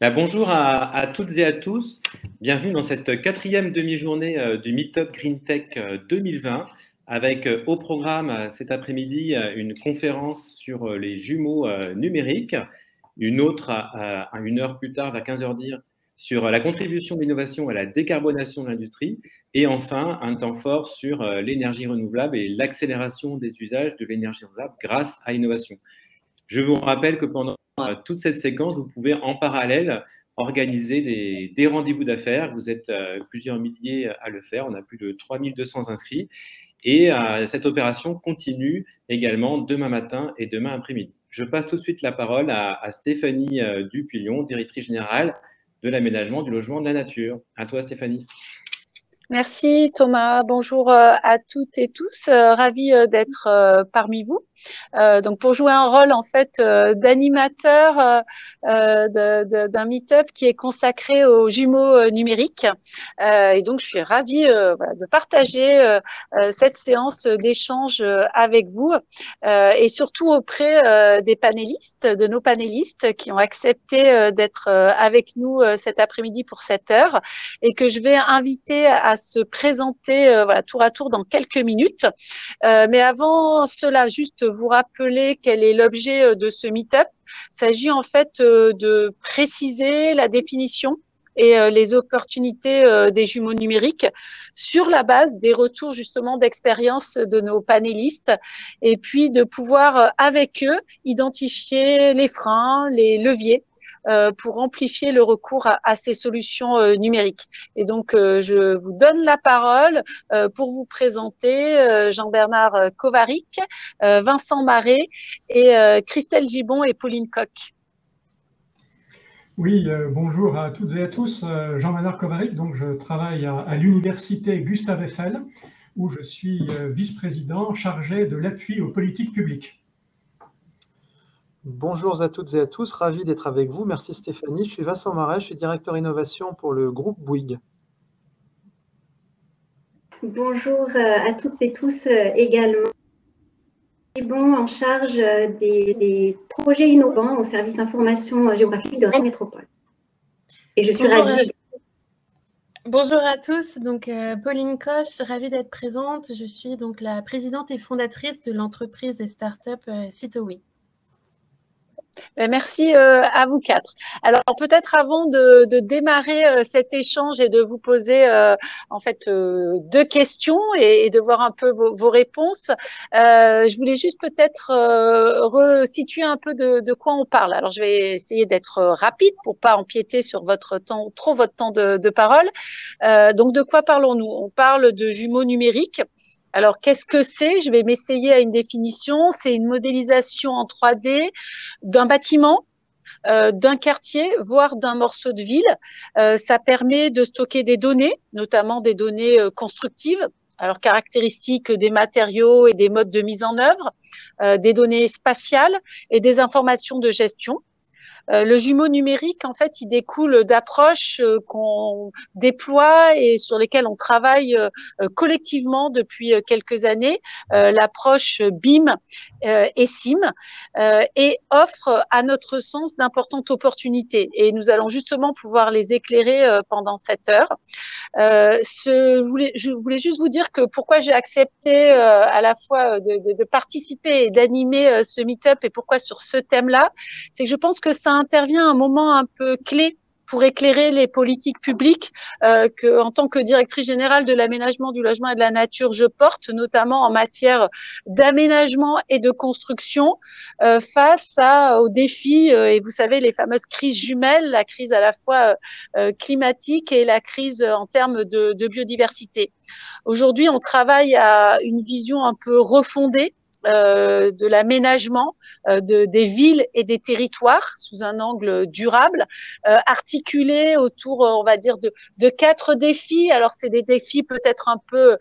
Bonjour à toutes et à tous. Bienvenue dans cette quatrième demi-journée du Meetup Green Tech 2020 avec au programme cet après-midi une conférence sur les jumeaux numériques, une autre à 1 heure plus tard, vers 15h10, sur la contribution de l'innovation à la décarbonation de l'industrie et enfin un temps fort sur l'énergie renouvelable et l'accélération des usages de l'énergie renouvelable grâce à l'innovation. Je vous rappelle que pendant toute cette séquence, vous pouvez en parallèle organiser des rendez-vous d'affaires. Vous êtes plusieurs milliers à le faire. On a plus de 3200 inscrits. Et cette opération continue également demain matin et demain après-midi. Je passe tout de suite la parole à Stéphanie Dupillon, directrice générale de l'aménagement, du logement, de la nature. À toi, Stéphanie. Merci Thomas, bonjour à toutes et tous, ravi d'être parmi vous. Donc pour jouer un rôle en fait d'animateur d'un meet-up qui est consacré aux jumeaux numériques. Et donc je suis ravie de partager cette séance d'échange avec vous et surtout auprès des panélistes, de nos panélistes qui ont accepté d'être avec nous cet après-midi pour 7 heures et que je vais inviter à se présenter tour à tour dans quelques minutes. Mais avant cela, juste vous rappeler quel est l'objet de ce meet-up. Il s'agit en fait de préciser la définition et les opportunités des jumeaux numériques sur la base des retours justement d'expérience de nos panélistes et puis de pouvoir avec eux identifier les freins, les leviers pour amplifier le recours à ces solutions numériques. Et donc, je vous donne la parole pour vous présenter Jean-Bernard Kovarik, Vincent Marais et Christelle Gibon et Pauline Coq. Oui, bonjour à toutes et à tous. Jean-Bernard Kovarik, donc je travaille à l'université Gustave Eiffel, où je suis vice-président chargé de l'appui aux politiques publiques. Bonjour à toutes et à tous, ravi d'être avec vous. Merci Stéphanie. Je suis Vincent Marais, je suis directeur innovation pour le groupe Bouygues. Bonjour à toutes et tous également. Bon, en charge des projets innovants au service information géographique de Rennes Métropole. Et je suis ravie. Bonjour à tous, donc Pauline Coq, ravie d'être présente. Je suis donc la présidente et fondatrice de l'entreprise et start-up Citowi. Merci à vous quatre. Alors peut-être avant de démarrer cet échange et de vous poser en fait 2 questions et de voir un peu vos réponses, je voulais juste peut-être resituer un peu de quoi on parle. Alors je vais essayer d'être rapide pour pas empiéter sur votre temps de parole. Donc de quoi parlons-nous? On parle de jumeaux numériques. Alors, qu'est-ce que c'est? Je vais m'essayer à une définition. C'est une modélisation en 3D d'un bâtiment, d'un quartier, voire d'un morceau de ville. Ça permet de stocker des données, notamment des données constructives, alors caractéristiques des matériaux et des modes de mise en œuvre, des données spatiales et des informations de gestion. Le jumeau numérique, en fait, il découle d'approches qu'on déploie et sur lesquelles on travaille collectivement depuis quelques années, l'approche BIM et SIM, et offre, à notre sens, d'importantes opportunités. Et nous allons justement pouvoir les éclairer pendant 7 heures. Je voulais juste vous dire que pourquoi j'ai accepté à la fois de participer et d'animer ce meet-up et pourquoi sur ce thème-là, c'est que je pense que ça intervient à un moment un peu clé pour éclairer les politiques publiques que, en tant que directrice générale de l'aménagement, du logement et de la nature, je porte, notamment en matière d'aménagement et de construction face aux défis, et vous savez, les fameuses crises jumelles, la crise à la fois climatique et la crise en termes de biodiversité. Aujourd'hui, on travaille à une vision un peu refondée de l'aménagement des villes et des territoires sous un angle durable, articulé autour, on va dire, de 4 défis. Alors, c'est des défis peut-être un peu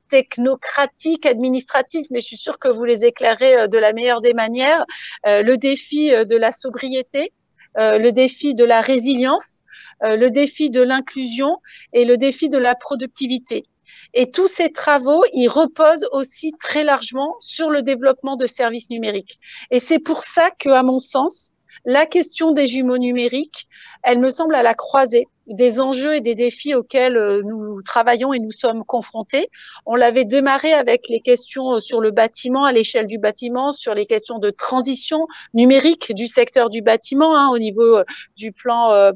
technocratiques, administratifs, mais je suis sûre que vous les éclairez de la meilleure des manières. Le défi de la sobriété, le défi de la résilience, le défi de l'inclusion et le défi de la productivité. Et tous ces travaux, ils reposent aussi très largement sur le développement de services numériques. Et c'est pour ça que, à mon sens, la question des jumeaux numériques, elle me semble à la croisée des enjeux et des défis auxquels nous travaillons et nous sommes confrontés. On l'avait démarré avec les questions sur le bâtiment, à l'échelle du bâtiment, sur les questions de transition numérique du secteur du bâtiment, au niveau du plan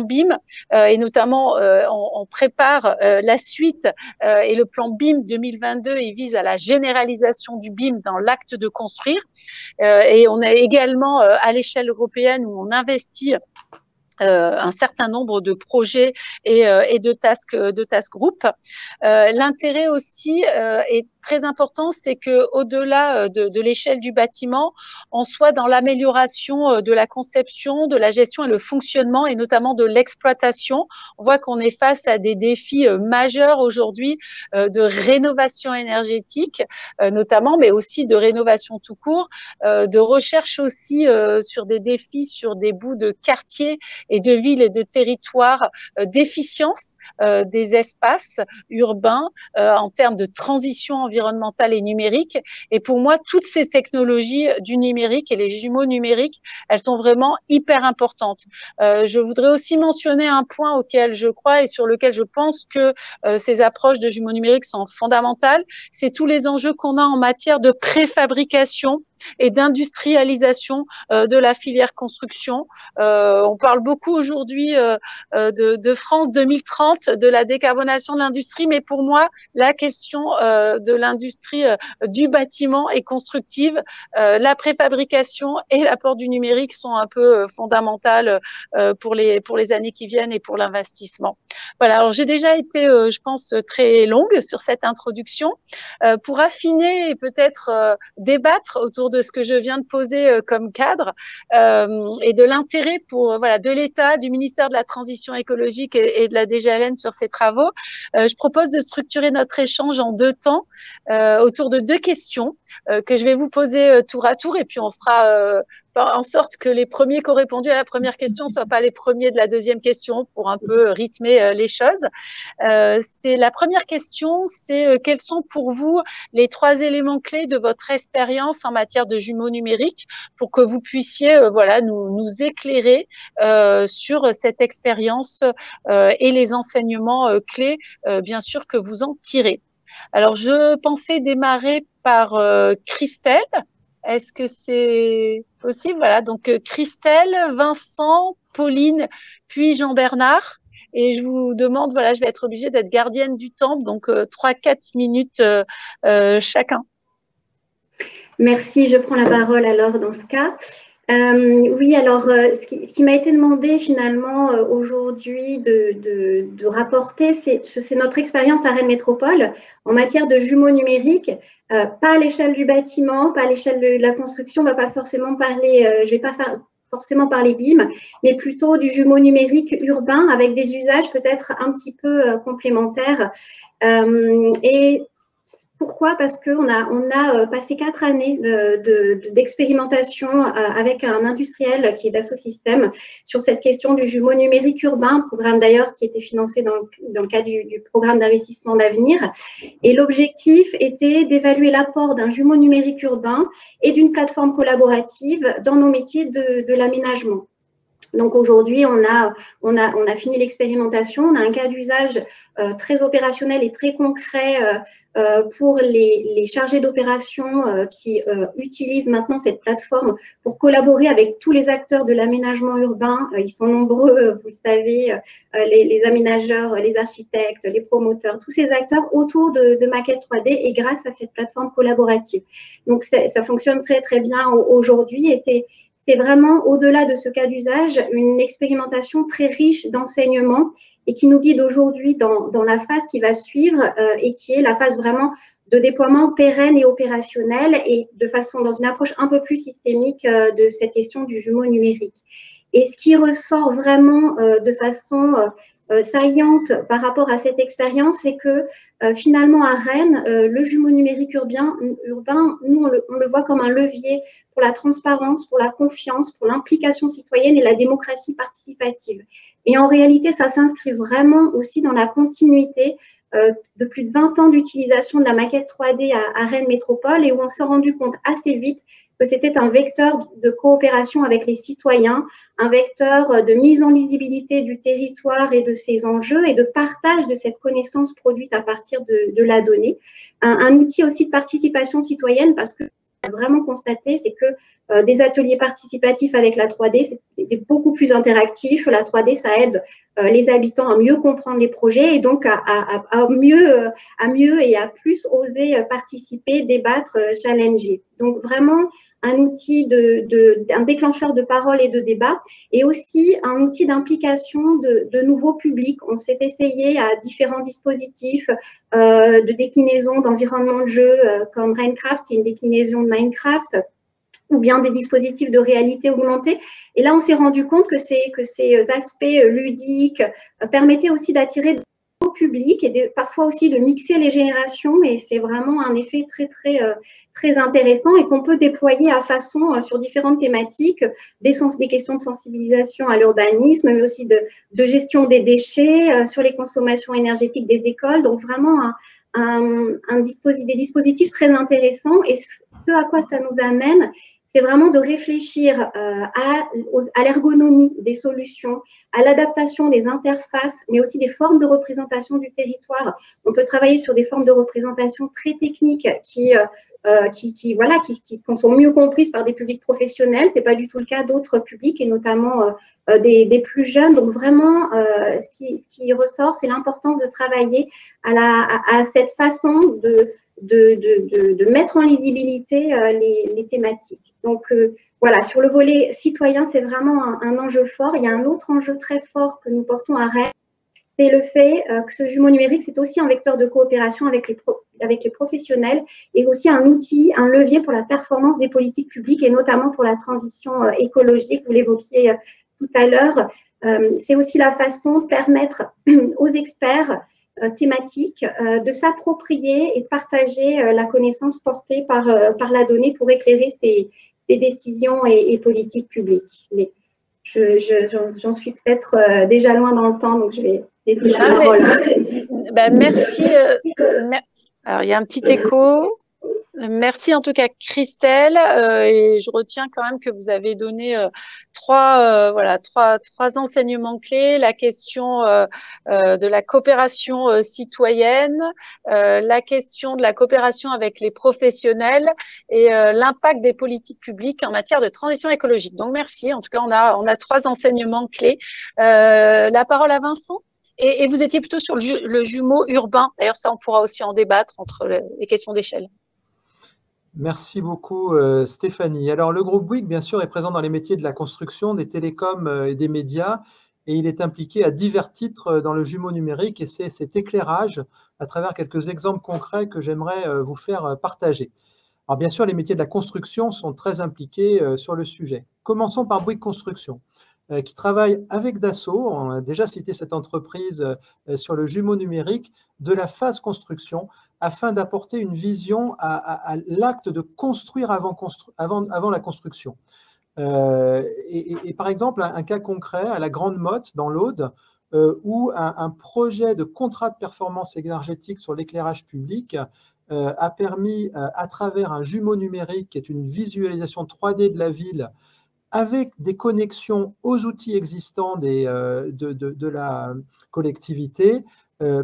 BIM, et notamment on prépare la suite et le plan BIM 2022, il vise à la généralisation du BIM dans l'acte de construire, et on a également à l'échelle européenne où on investit un certain nombre de projets et de task group. L'intérêt aussi est très important, c'est que au-delà de l'échelle du bâtiment, on soit dans l'amélioration de la conception, de la gestion et le fonctionnement, et notamment de l'exploitation. On voit qu'on est face à des défis majeurs aujourd'hui de rénovation énergétique, notamment, mais aussi de rénovation tout court, de recherche aussi sur des défis, sur des bouts de quartiers et de villes et de territoires, d'efficience des espaces urbains en termes de transition environnementale et numérique. Et pour moi, toutes ces technologies du numérique et les jumeaux numériques, elles sont vraiment hyper importantes. Je voudrais aussi mentionner un point auquel je crois et sur lequel je pense que ces approches de jumeaux numériques sont fondamentales, c'est tous les enjeux qu'on a en matière de préfabrication et d'industrialisation de la filière construction. On parle beaucoup aujourd'hui de France 2030, de la décarbonation de l'industrie, mais pour moi, la question de l'industrie du bâtiment est constructive. La préfabrication et l'apport du numérique sont un peu fondamentales pour les années qui viennent et pour l'investissement. Voilà, alors j'ai déjà été, je pense, très longue sur cette introduction. Pour affiner et peut-être débattre autour de ce que je viens de poser comme cadre et de l'intérêt de l'État, du ministère de la Transition écologique et de la DGALN sur ces travaux, je propose de structurer notre échange en 2 temps autour de 2 questions que je vais vous poser tour à tour, et puis on fera en sorte que les premiers qui ont répondu à la première question ne soient pas les premiers de la deuxième question pour un peu rythmer les choses. C'est la première question, c'est quels sont pour vous les 3 éléments clés de votre expérience en matière de jumeaux numériques pour que vous puissiez nous éclairer sur cette expérience et les enseignements clés, bien sûr, que vous en tirez. Alors, je pensais démarrer par Christelle. Est-ce que c'est possible? Voilà, donc Christelle, Vincent, Pauline, puis Jean-Bernard. Et je vous demande, je vais être obligée d'être gardienne du temps, donc 3-4 minutes chacun. Merci, je prends la parole alors dans ce cas. Oui, alors ce qui m'a été demandé finalement aujourd'hui de rapporter, c'est notre expérience à Rennes Métropole en matière de jumeaux numériques, pas à l'échelle du bâtiment, pas à l'échelle de la construction, on va pas forcément parler, je vais pas forcément parler BIM, mais plutôt du jumeau numérique urbain avec des usages peut-être un petit peu complémentaires. Et pourquoi? Parce qu'on a passé 4 années d'expérimentation avec un industriel qui est Dassault Systèmes sur cette question du jumeau numérique urbain, programme d'ailleurs qui était financé dans le cadre du programme d'investissement d'avenir. Et l'objectif était d'évaluer l'apport d'un jumeau numérique urbain et d'une plateforme collaborative dans nos métiers de l'aménagement. Donc aujourd'hui, on a fini l'expérimentation, on a un cas d'usage très opérationnel et très concret pour les chargés d'opération qui utilisent maintenant cette plateforme pour collaborer avec tous les acteurs de l'aménagement urbain. Ils sont nombreux, vous le savez, les aménageurs, les architectes, les promoteurs, tous ces acteurs autour de maquettes 3D et grâce à cette plateforme collaborative. Donc ça fonctionne très très bien aujourd'hui et c'est vraiment, au-delà de ce cas d'usage, une expérimentation très riche d'enseignements et qui nous guide aujourd'hui dans la phase qui va suivre et qui est la phase vraiment de déploiement pérenne et opérationnel et dans une approche un peu plus systémique de cette question du jumeau numérique. Et ce qui ressort vraiment de façon saillante par rapport à cette expérience, c'est que finalement à Rennes, le jumeau numérique urbain, nous on le voit comme un levier pour la transparence, pour la confiance, pour l'implication citoyenne et la démocratie participative. Et en réalité, ça s'inscrit vraiment aussi dans la continuité de plus de 20 ans d'utilisation de la maquette 3D à Rennes Métropole et où on s'est rendu compte assez vite que c'était un vecteur de coopération avec les citoyens, un vecteur de mise en lisibilité du territoire et de ses enjeux et de partage de cette connaissance produite à partir de la donnée. Un outil aussi de participation citoyenne parce que a vraiment constaté, c'est que des ateliers participatifs avec la 3D, c'était beaucoup plus interactif. La 3D, ça aide les habitants à mieux comprendre les projets et donc à mieux et à plus oser participer, débattre, challenger. Donc vraiment un outil un déclencheur de parole et de débat et aussi un outil d'implication de nouveaux publics. On s'est essayé à différents dispositifs de déclinaison d'environnement de jeu comme Raincraft, qui est une déclinaison de Minecraft, ou bien des dispositifs de réalité augmentée. Et là, on s'est rendu compte que ces aspects ludiques permettaient aussi d'attirer de nouveaux publics et parfois aussi de mixer les générations. Et c'est vraiment un effet très intéressant et qu'on peut déployer à façon sur différentes thématiques, des questions de sensibilisation à l'urbanisme, mais aussi de gestion des déchets, sur les consommations énergétiques des écoles. Donc vraiment des dispositifs très intéressants. Et ce à quoi ça nous amène, c'est vraiment de réfléchir à l'ergonomie des solutions, à l'adaptation des interfaces, mais aussi des formes de représentation du territoire. On peut travailler sur des formes de représentation très techniques qui sont mieux comprises par des publics professionnels. Ce n'est pas du tout le cas d'autres publics, et notamment des plus jeunes. Donc vraiment, ce qui ressort, c'est l'importance de travailler à cette façon de mettre en lisibilité les thématiques. Donc voilà, sur le volet citoyen, c'est vraiment un enjeu fort. Il y a un autre enjeu très fort que nous portons à Rennes, c'est le fait que ce jumeau numérique, c'est aussi un vecteur de coopération avec les professionnels et aussi un outil, un levier pour la performance des politiques publiques et notamment pour la transition écologique, vous l'évoquiez tout à l'heure. C'est aussi la façon de permettre aux experts thématiques de s'approprier et de partager la connaissance portée par la donnée pour éclairer ces décisions et politiques publiques. Mais j'en suis peut-être déjà loin dans le temps, donc je vais laisser la parole. Merci. Alors, il y a un petit écho. Merci en tout cas Christelle, et je retiens quand même que vous avez donné trois enseignements clés: la question de la coopération citoyenne, la question de la coopération avec les professionnels et l'impact des politiques publiques en matière de transition écologique. Donc merci, en tout cas on a trois enseignements clés. La parole à Vincent. Et vous étiez plutôt sur le jumeau urbain. D'ailleurs ça on pourra aussi en débattre entre les questions d'échelle. Merci beaucoup Stéphanie. Alors le groupe Bouygues, bien sûr, est présent dans les métiers de la construction, des télécoms et des médias, et il est impliqué à divers titres dans le jumeau numérique, et c'est cet éclairage à travers quelques exemples concrets que j'aimerais vous faire partager. Alors bien sûr, les métiers de la construction sont très impliqués sur le sujet. Commençons par Bouygues Construction, qui travaille avec Dassault, on a déjà cité cette entreprise sur le jumeau numérique, de la phase construction, afin d'apporter une vision à l'acte de construire avant la construction. Et par exemple, un cas concret à la Grande Motte, dans l'Aude, où un projet de contrat de performance énergétique sur l'éclairage public a permis, à travers un jumeau numérique, qui est une visualisation 3D de la ville, avec des connexions aux outils existants de la collectivité,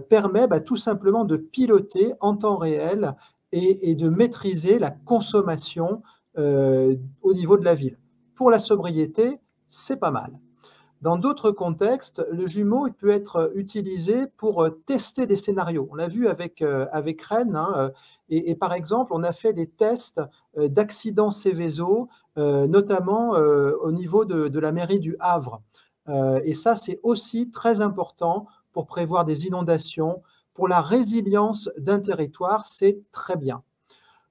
permet tout simplement de piloter en temps réel et de maîtriser la consommation au niveau de la ville. Pour la sobriété, c'est pas mal. Dans d'autres contextes, le jumeau peut être utilisé pour tester des scénarios. On l'a vu avec Rennes, hein, et par exemple, on a fait des tests d'accidents Céveso, notamment au niveau de la mairie du Havre. Et ça, c'est aussi très important pour prévoir des inondations. Pour la résilience d'un territoire, c'est très bien.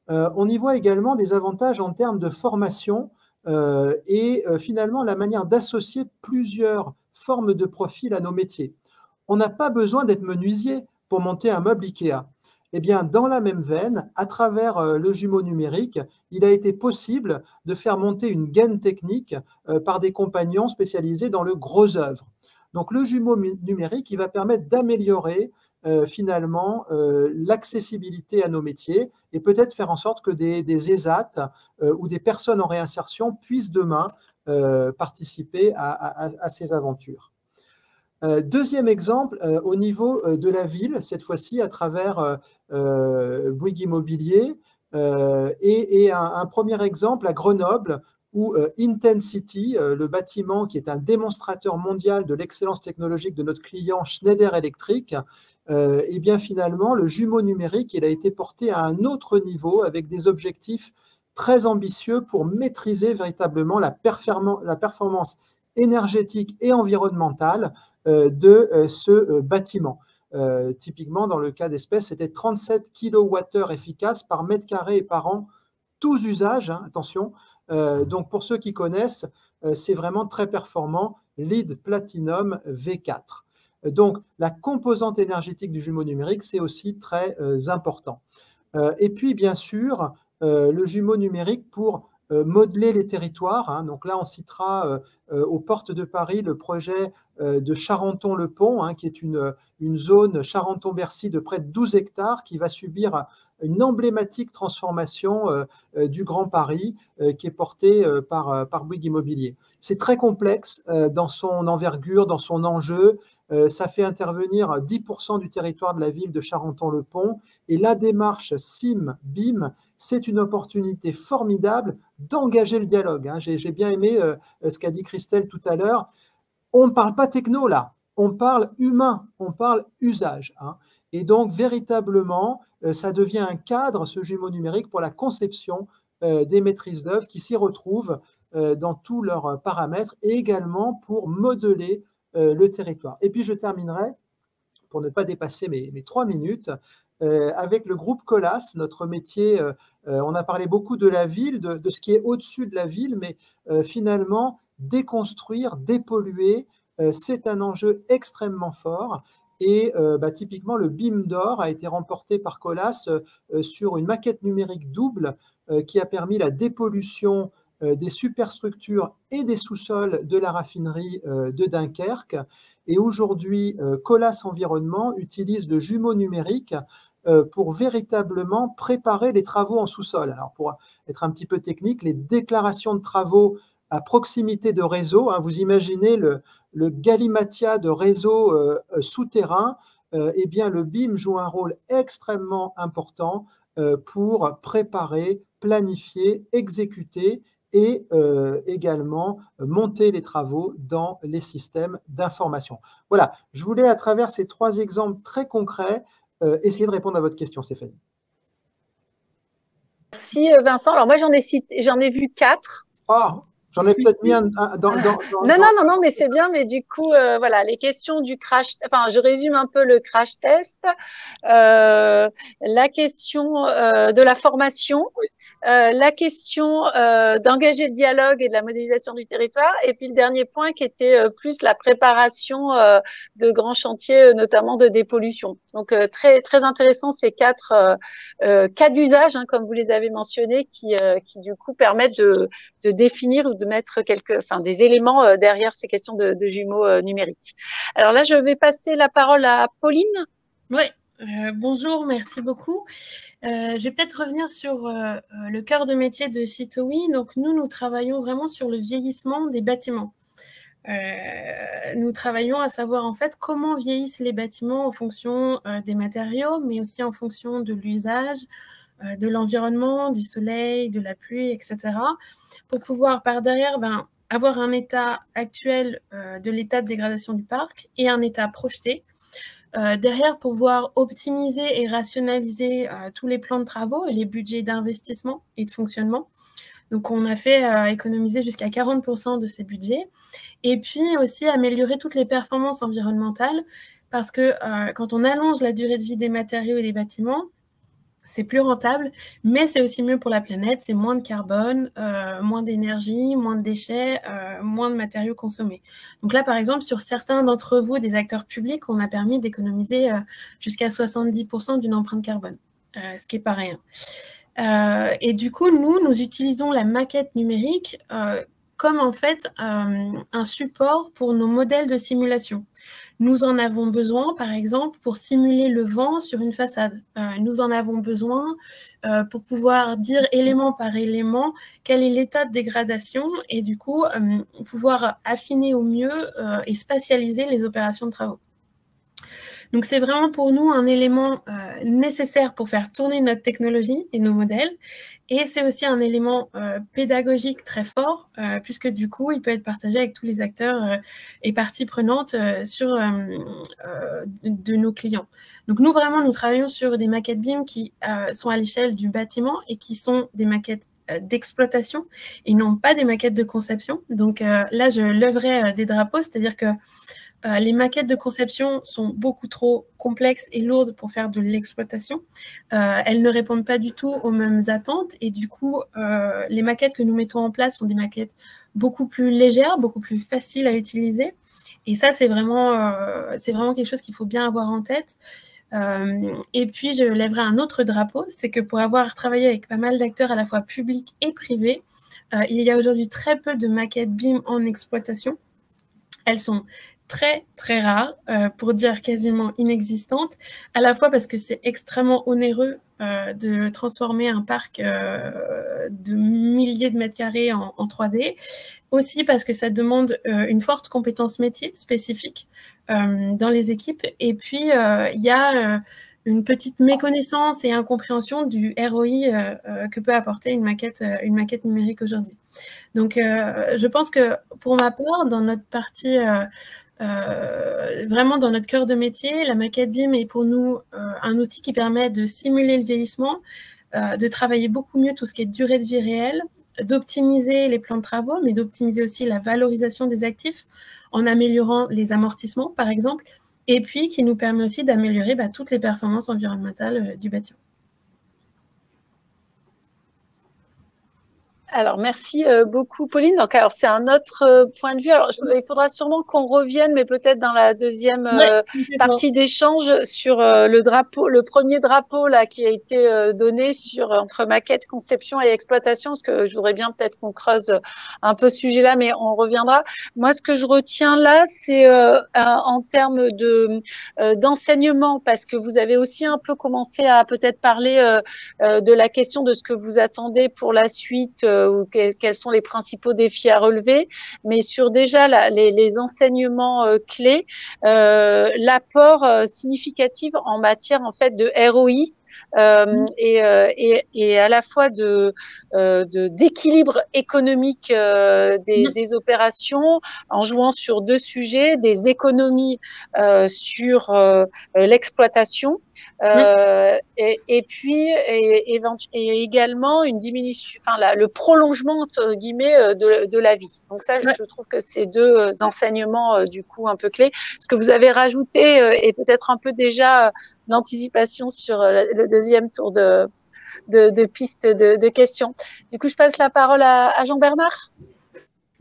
On y voit également des avantages en termes de formation, et finalement la manière d'associer plusieurs formes de profils à nos métiers. On n'a pas besoin d'être menuisier pour monter un meuble Ikea. Eh bien, dans la même veine, à travers le jumeau numérique, il a été possible de faire monter une gaine technique par des compagnons spécialisés dans le gros œuvre. Donc le jumeau numérique, il va permettre d'améliorer finalement l'accessibilité à nos métiers et peut-être faire en sorte que des ESAT ou des personnes en réinsertion puissent demain participer à ces aventures. Deuxième exemple, au niveau de la ville, cette fois-ci à travers Bouygues Immobilier, et un premier exemple à Grenoble, où Intensity, le bâtiment qui est un démonstrateur mondial de l'excellence technologique de notre client Schneider Electric, et bien finalement, le jumeau numérique, il a été porté à un autre niveau avec des objectifs très ambitieux pour maîtriser véritablement la performance énergétique et environnementale de ce bâtiment. Typiquement, dans le cas d'espèce, c'était 37 kWh efficaces par mètre carré et par an, tous usages, hein, attention. Donc, pour ceux qui connaissent, c'est vraiment très performant, LEED Platinum V4. Donc, la composante énergétique du jumeau numérique, c'est aussi très important. Et puis, bien sûr, le jumeau numérique pour modeler les territoires. Hein. Donc là, on citera aux portes de Paris le projet de Charenton-le-Pont, hein, qui est une zone Charenton-Bercy de près de 12 hectares qui va subir une emblématique transformation du Grand Paris qui est portée par Bouygues Immobilier. C'est très complexe dans son envergure, dans son enjeu. Ça fait intervenir 10% du territoire de la ville de Charenton-le-Pont. Et la démarche SIM-BIM, c'est une opportunité formidable d'engager le dialogue. Hein. J'ai bien aimé ce qu'a dit Christelle tout à l'heure. On ne parle pas techno là, on parle humain, on parle usage. Hein. Et donc, véritablement, ça devient un cadre, ce jumeau numérique, pour la conception des maîtrises d'œuvre qui s'y retrouvent dans tous leurs paramètres et également pour modeler le territoire. Et puis, je terminerai, pour ne pas dépasser mes 3 minutes, avec le groupe Colas, notre métier. On a parlé beaucoup de la ville, de ce qui est au-dessus de la ville, mais finalement, déconstruire, dépolluer, c'est un enjeu extrêmement fort. Et typiquement, le BIM d'or a été remporté par Colas sur une maquette numérique double qui a permis la dépollution des superstructures et des sous-sols de la raffinerie de Dunkerque. Et aujourd'hui, Colas Environnement utilise le jumeau numérique pour véritablement préparer les travaux en sous-sol. Alors, pour être un petit peu technique, les déclarations de travaux à proximité de réseaux, hein, vous imaginez le galimatia de réseaux souterrains, eh bien, le BIM joue un rôle extrêmement important pour préparer, planifier, exécuter et également monter les travaux dans les systèmes d'information. Voilà, je voulais à travers ces 3 exemples très concrets essayer de répondre à votre question, Stéphanie. Merci Vincent. Alors moi j'en ai vu 4. Oh, j'en ai peut-être mis un dans… Non, mais c'est bien. Mais du coup, voilà, les questions du crash… Enfin, je résume un peu le crash test. La question de la formation. Oui. La question d'engager le dialogue et de la modélisation du territoire. Et puis le dernier point qui était plus la préparation de grands chantiers, notamment de dépollution. Donc, très, très intéressant ces 4 cas d'usage, hein, comme vous les avez mentionnés, qui du coup permettent de définir ou de mettre des éléments derrière ces questions de jumeaux numériques. Alors là, je vais passer la parole à Pauline. Oui, bonjour, merci beaucoup. Je vais peut-être revenir sur le cœur de métier de Citowi. Donc, nous travaillons vraiment sur le vieillissement des bâtiments. Nous travaillons à savoir en fait comment vieillissent les bâtiments en fonction des matériaux, mais aussi en fonction de l'usage, de l'environnement, du soleil, de la pluie, etc. Pour pouvoir par derrière avoir un état actuel de l'état de dégradation du parc et un état projeté. Derrière, pouvoir optimiser et rationaliser tous les plans de travaux et les budgets d'investissement et de fonctionnement. Donc, on a fait économiser jusqu'à 40% de ces budgets. Et puis aussi améliorer toutes les performances environnementales parce que quand on allonge la durée de vie des matériaux et des bâtiments, c'est plus rentable, mais c'est aussi mieux pour la planète. C'est moins de carbone, moins d'énergie, moins de déchets, moins de matériaux consommés. Donc là, par exemple, sur certains d'entre vous, des acteurs publics, on a permis d'économiser jusqu'à 70% d'une empreinte carbone, ce qui n'est pas rien. Et du coup, nous utilisons la maquette numérique comme en fait un support pour nos modèles de simulation. Nous en avons besoin, par exemple, pour simuler le vent sur une façade. Nous en avons besoin pour pouvoir dire élément par élément quel est l'état de dégradation et du coup pouvoir affiner au mieux et spatialiser les opérations de travaux. Donc, c'est vraiment pour nous un élément nécessaire pour faire tourner notre technologie et nos modèles. Et c'est aussi un élément pédagogique très fort, puisque du coup, il peut être partagé avec tous les acteurs et parties prenantes de nos clients. Donc, nous, vraiment, nous travaillons sur des maquettes BIM qui sont à l'échelle du bâtiment et qui sont des maquettes d'exploitation et non pas des maquettes de conception. Donc, là, je lèverai des drapeaux, c'est-à-dire que les maquettes de conception sont beaucoup trop complexes et lourdes pour faire de l'exploitation. Elles ne répondent pas du tout aux mêmes attentes et du coup, les maquettes que nous mettons en place sont des maquettes beaucoup plus légères, beaucoup plus faciles à utiliser. Et ça, c'est vraiment quelque chose qu'il faut bien avoir en tête. Et puis, je lèverai un autre drapeau, c'est que pour avoir travaillé avec pas mal d'acteurs à la fois publics et privés, il y a aujourd'hui très peu de maquettes BIM en exploitation. Elles sont très, très rares, pour dire quasiment inexistantes, à la fois parce que c'est extrêmement onéreux de transformer un parc de milliers de mètres carrés en 3D, aussi parce que ça demande une forte compétence métier spécifique dans les équipes, et puis il y a une petite méconnaissance et incompréhension du ROI que peut apporter une maquette numérique aujourd'hui. Donc, je pense que pour ma part, dans notre partie vraiment dans notre cœur de métier, la maquette BIM est pour nous un outil qui permet de simuler le vieillissement, de travailler beaucoup mieux tout ce qui est durée de vie réelle, d'optimiser les plans de travaux, mais d'optimiser aussi la valorisation des actifs en améliorant les amortissements, par exemple, et puis qui nous permet aussi d'améliorer toutes les performances environnementales du bâtiment. Alors, merci beaucoup, Pauline. Donc, alors, c'est un autre point de vue. Alors, il faudra sûrement qu'on revienne, mais peut-être dans la deuxième partie d'échange sur le premier drapeau là qui a été donné entre maquette, conception et exploitation, parce que je voudrais bien peut-être qu'on creuse un peu ce sujet-là, mais on reviendra. Moi, ce que je retiens là, c'est en termes d'enseignement, parce que vous avez aussi un peu commencé à peut-être parler de la question de ce que vous attendez pour la suite, ou quels sont les principaux défis à relever, mais sur déjà les enseignements clés, l'apport significatif en matière en fait de ROI et à la fois d'équilibre économique des opérations, en jouant sur deux sujets, des économies sur l'exploitation, et puis également une diminution, le prolongement entre guillemets de la vie. Donc ça, je trouve que c'est deux enseignements du coup un peu clés. Ce que vous avez rajouté est peut-être un peu déjà l'anticipation sur le deuxième tour de pistes de questions. Du coup, je passe la parole à Jean-Bernard.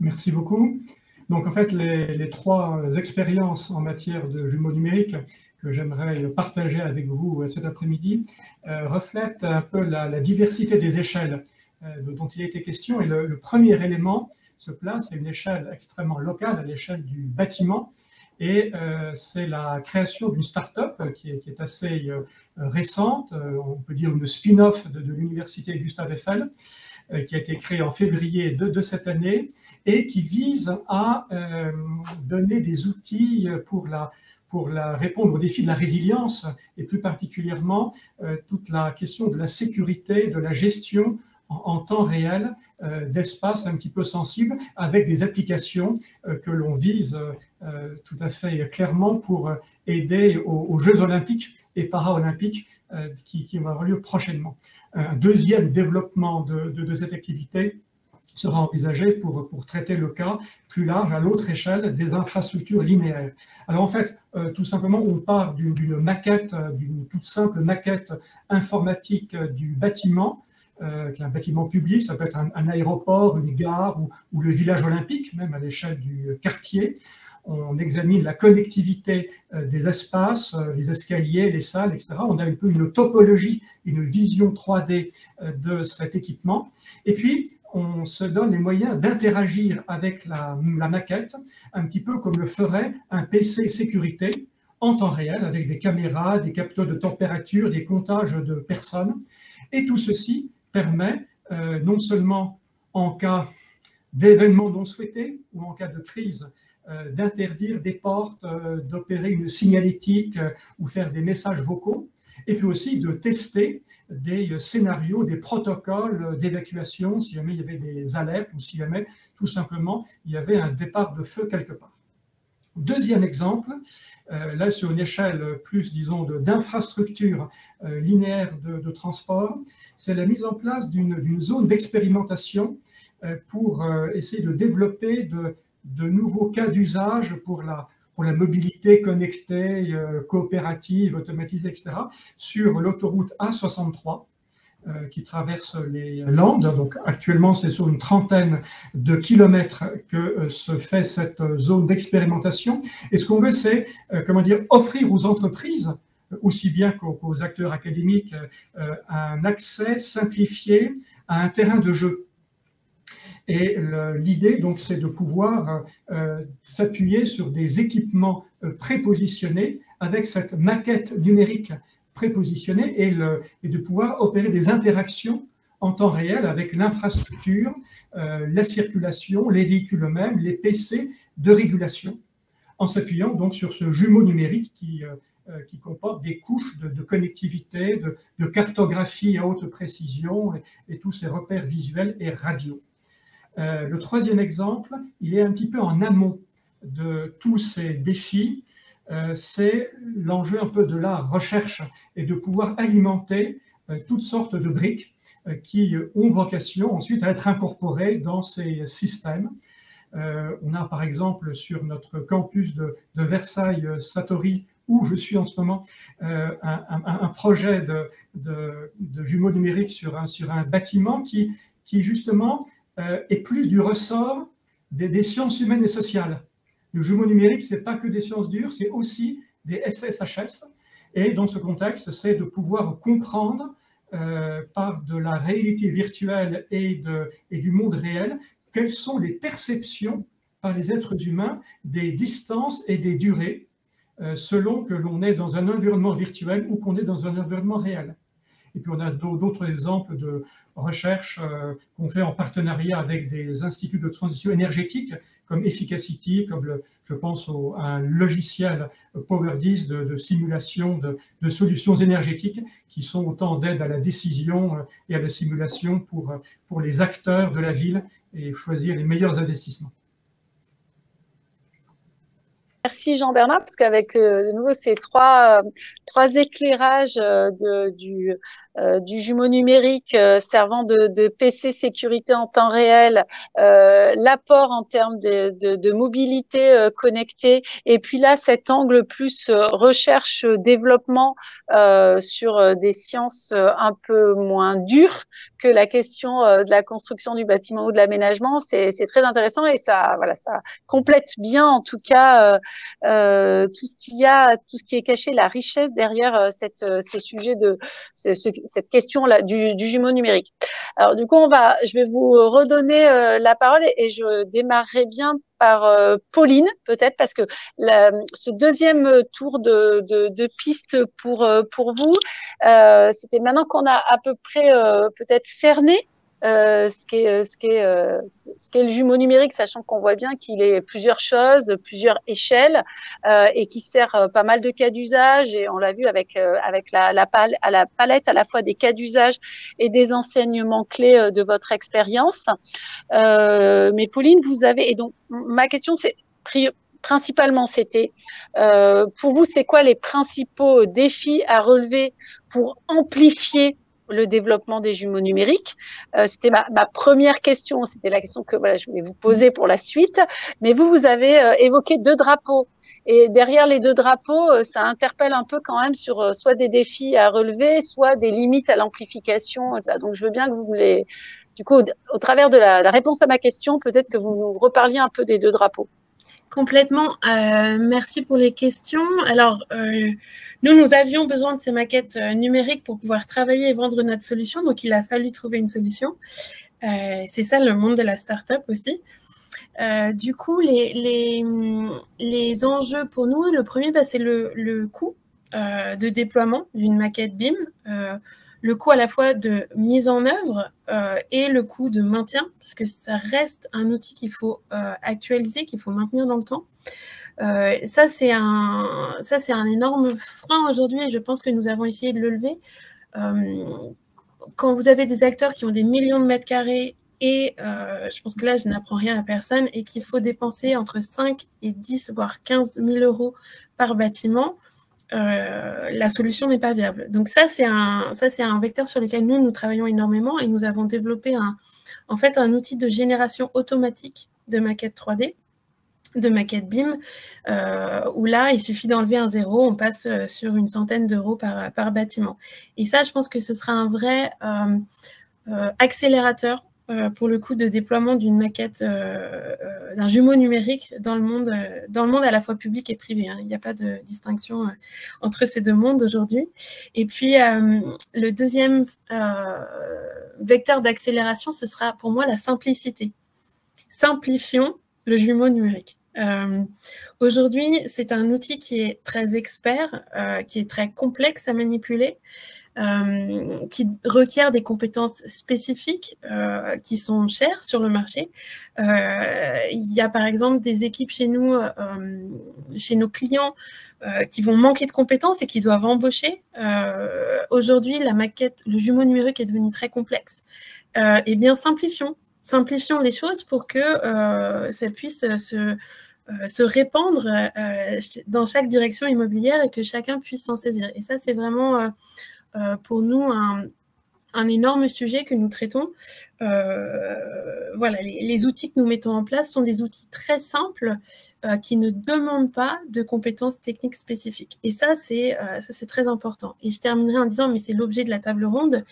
Merci beaucoup. Donc, en fait, les trois expériences en matière de jumeaux numériques que j'aimerais partager avec vous cet après-midi reflètent un peu la diversité des échelles dont il a été question. Et le premier élément se place à une échelle extrêmement locale, à l'échelle du bâtiment. Et c'est la création d'une start-up qui est assez récente, on peut dire une spin-off de l'université Gustave Eiffel, qui a été créée en février de cette année et qui vise à donner des outils pour répondre au défi de la résilience et plus particulièrement toute la question de la sécurité, de la gestion en temps réel d'espaces un petit peu sensibles avec des applications que l'on vise tout à fait clairement pour aider aux Jeux olympiques et paralympiques qui vont avoir lieu prochainement. Un deuxième développement de cette activité sera envisagé pour traiter le cas plus large à l'autre échelle des infrastructures linéaires. Alors en fait, tout simplement, on part d'une maquette, d'une toute simple maquette informatique du bâtiment, qui est un bâtiment public, ça peut être un aéroport, une gare ou le village olympique, même à l'échelle du quartier. on examine la connectivité des espaces, les escaliers, les salles, etc. On a un peu une topologie, une vision 3D de cet équipement. Et puis, on se donne les moyens d'interagir avec la maquette, un petit peu comme le ferait un PC sécurité en temps réel, avec des caméras, des capteurs de température, des comptages de personnes. Et tout ceci permet, non seulement en cas d'événements non souhaités ou en cas de crise, d'interdire des portes, d'opérer une signalétique ou faire des messages vocaux, et puis aussi de tester des scénarios, des protocoles d'évacuation si jamais il y avait des alertes ou si jamais tout simplement il y avait un départ de feu quelque part. Deuxième exemple, là sur une échelle plus, disons, d'infrastructure linéaire de transport, c'est la mise en place d'une zone d'expérimentation pour essayer de développer de nouveaux cas d'usage pour la mobilité connectée, coopérative, automatisée, etc., sur l'autoroute A63 qui traverse les Landes. Donc actuellement, c'est sur une trentaine de kilomètres que se fait cette zone d'expérimentation. Et ce qu'on veut, c'est offrir aux entreprises, aussi bien qu'aux acteurs académiques, un accès simplifié à un terrain de jeu. Et l'idée, donc, c'est de pouvoir s'appuyer sur des équipements prépositionnés avec cette maquette numérique prépositionnée et de pouvoir opérer des interactions en temps réel avec l'infrastructure, la circulation, les véhicules eux-mêmes, les PC de régulation, en s'appuyant donc sur ce jumeau numérique qui comporte des couches de connectivité, de cartographie à haute précision et tous ces repères visuels et radio. Le troisième exemple, il est un petit peu en amont de tous ces défis, c'est l'enjeu un peu de la recherche et de pouvoir alimenter toutes sortes de briques qui ont vocation ensuite à être incorporées dans ces systèmes. On a par exemple sur notre campus de Versailles-Satori, où je suis en ce moment, un projet de jumeaux numériques sur un bâtiment qui justement est plus du ressort des sciences humaines et sociales. Le jumeau numérique, ce n'est pas que des sciences dures, c'est aussi des SSHS. Et dans ce contexte, c'est de pouvoir comprendre par de la réalité virtuelle et du monde réel quelles sont les perceptions par les êtres humains des distances et des durées selon que l'on est dans un environnement virtuel ou qu'on est dans un environnement réel. Et puis on a d'autres exemples de recherche qu'on fait en partenariat avec des instituts de transition énergétique comme Efficacity, comme je pense à un logiciel PowerDis de simulation de solutions énergétiques qui sont autant d'aide à la décision et à la simulation pour les acteurs de la ville et choisir les meilleurs investissements. Merci Jean-Bernard, parce qu'avec de nouveau ces trois éclairages du jumeau numérique servant de PC sécurité en temps réel, l'apport en termes de mobilité connectée, et puis là cet angle plus recherche développement sur des sciences un peu moins dures que la question de la construction du bâtiment ou de l'aménagement, c'est très intéressant et ça complète bien en tout cas tout ce qui est caché, la richesse derrière ces sujets cette question-là du jumeau numérique. Alors du coup, je vais vous redonner la parole et je démarrerai bien par Pauline, peut-être, parce que ce deuxième tour de piste pour vous, c'était maintenant qu'on a à peu près peut-être cerné ce qu'est le jumeau numérique, sachant qu'on voit bien qu'il est plusieurs choses, plusieurs échelles, et qui sert pas mal de cas d'usage, et on l'a vu avec la palette à la fois des cas d'usage et des enseignements clés de votre expérience. Mais Pauline, vous avez, et donc ma question c'est principalement c'était pour vous, c'est quoi les principaux défis à relever pour amplifier le développement des jumeaux numériques? C'était ma première question, c'était la question que je voulais vous poser pour la suite. Mais vous avez évoqué 2 drapeaux. Et derrière les 2 drapeaux, ça interpelle un peu quand même sur soit des défis à relever, soit des limites à l'amplification. Donc je veux bien que vous du coup, au travers de la réponse à ma question, peut-être que vous nous reparliez un peu des 2 drapeaux. Complètement. Merci pour les questions. Alors, nous avions besoin de ces maquettes numériques pour pouvoir travailler et vendre notre solution. Donc, il a fallu trouver une solution. C'est ça le monde de la start-up aussi. Du coup, les enjeux pour nous, le premier, c'est le coût de déploiement d'une maquette BIM, le coût à la fois de mise en œuvre et le coût de maintien, parce que ça reste un outil qu'il faut actualiser, qu'il faut maintenir dans le temps. Ça, c'est un énorme frein aujourd'hui et je pense que nous avons essayé de le lever. Quand vous avez des acteurs qui ont des millions de mètres carrés et je pense que là, je n'apprends rien à personne et qu'il faut dépenser entre 5 et 10, voire 15 000 euros par bâtiment, la solution n'est pas viable. Donc ça, c'est un vecteur sur lequel nous travaillons énormément et nous avons développé en fait un outil de génération automatique de maquettes 3D, de maquettes BIM, où là, il suffit d'enlever un zéro, on passe sur une centaine d'euros par bâtiment. Et ça, je pense que ce sera un vrai accélérateur pour le coup de déploiement d'une maquette, d'un jumeau numérique dans le monde à la fois public et privé. Hein. Il n'y a pas de distinction entre ces deux mondes aujourd'hui. Et puis, le deuxième vecteur d'accélération, ce sera pour moi la simplicité. Simplifions le jumeau numérique. Aujourd'hui, c'est un outil qui est très expert, qui est très complexe à manipuler, qui requiert des compétences spécifiques qui sont chères sur le marché. Il y a par exemple des équipes chez nous, chez nos clients, qui vont manquer de compétences et qui doivent embaucher. Aujourd'hui, la maquette, le jumeau numérique est devenu très complexe. Eh bien, simplifions les choses pour que ça puisse se répandre dans chaque direction immobilière et que chacun puisse s'en saisir. Et ça, c'est vraiment pour nous un énorme sujet que nous traitons. Voilà, les outils que nous mettons en place sont des outils très simples qui ne demandent pas de compétences techniques spécifiques. Et ça, c'est très important. Et je terminerai en disant, mais c'est l'objet de la table ronde,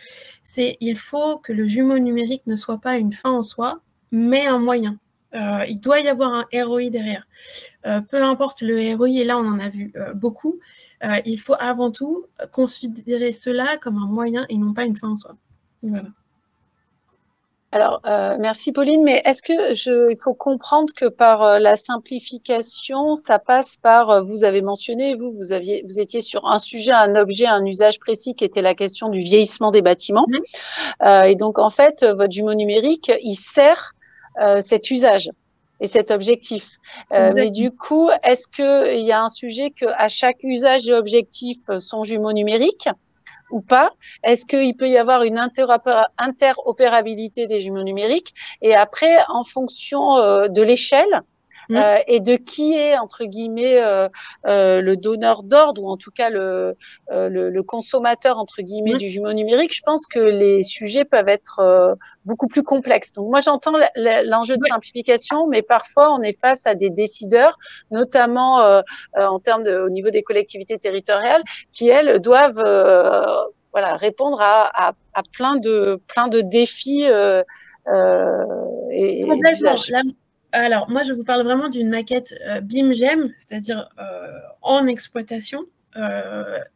c'est il faut que le jumeau numérique ne soit pas une fin en soi, mais un moyen. Il doit y avoir un ROI derrière. Peu importe le ROI, et là on en a vu beaucoup, il faut avant tout considérer cela comme un moyen et non pas une fin en soi. Voilà. Alors, merci Pauline, mais est-ce que il faut comprendre que par la simplification, ça passe par, vous avez mentionné, vous étiez sur un sujet, un objet, un usage précis qui était la question du vieillissement des bâtiments. Et donc, en fait, votre jumeau numérique, il sert cet usage et cet objectif. Mais du coup, est-ce qu'il y a un sujet qu'à chaque usage et objectif, son jumeau numérique ou pas? Est-ce qu'il peut y avoir une interopérabilité des jumeaux numériques? Et après, en fonction de l'échelle et de qui est, entre guillemets, le donneur d'ordre, ou en tout cas le consommateur, entre guillemets, du jumeau numérique, je pense que les sujets peuvent être beaucoup plus complexes. Donc moi, j'entends l'enjeu de simplification, mais parfois, on est face à des décideurs, notamment en termes au niveau des collectivités territoriales, qui, elles, doivent voilà, répondre à plein de défis et d'usages. Alors, moi, je vous parle vraiment d'une maquette BIM-GEM, c'est-à-dire en exploitation,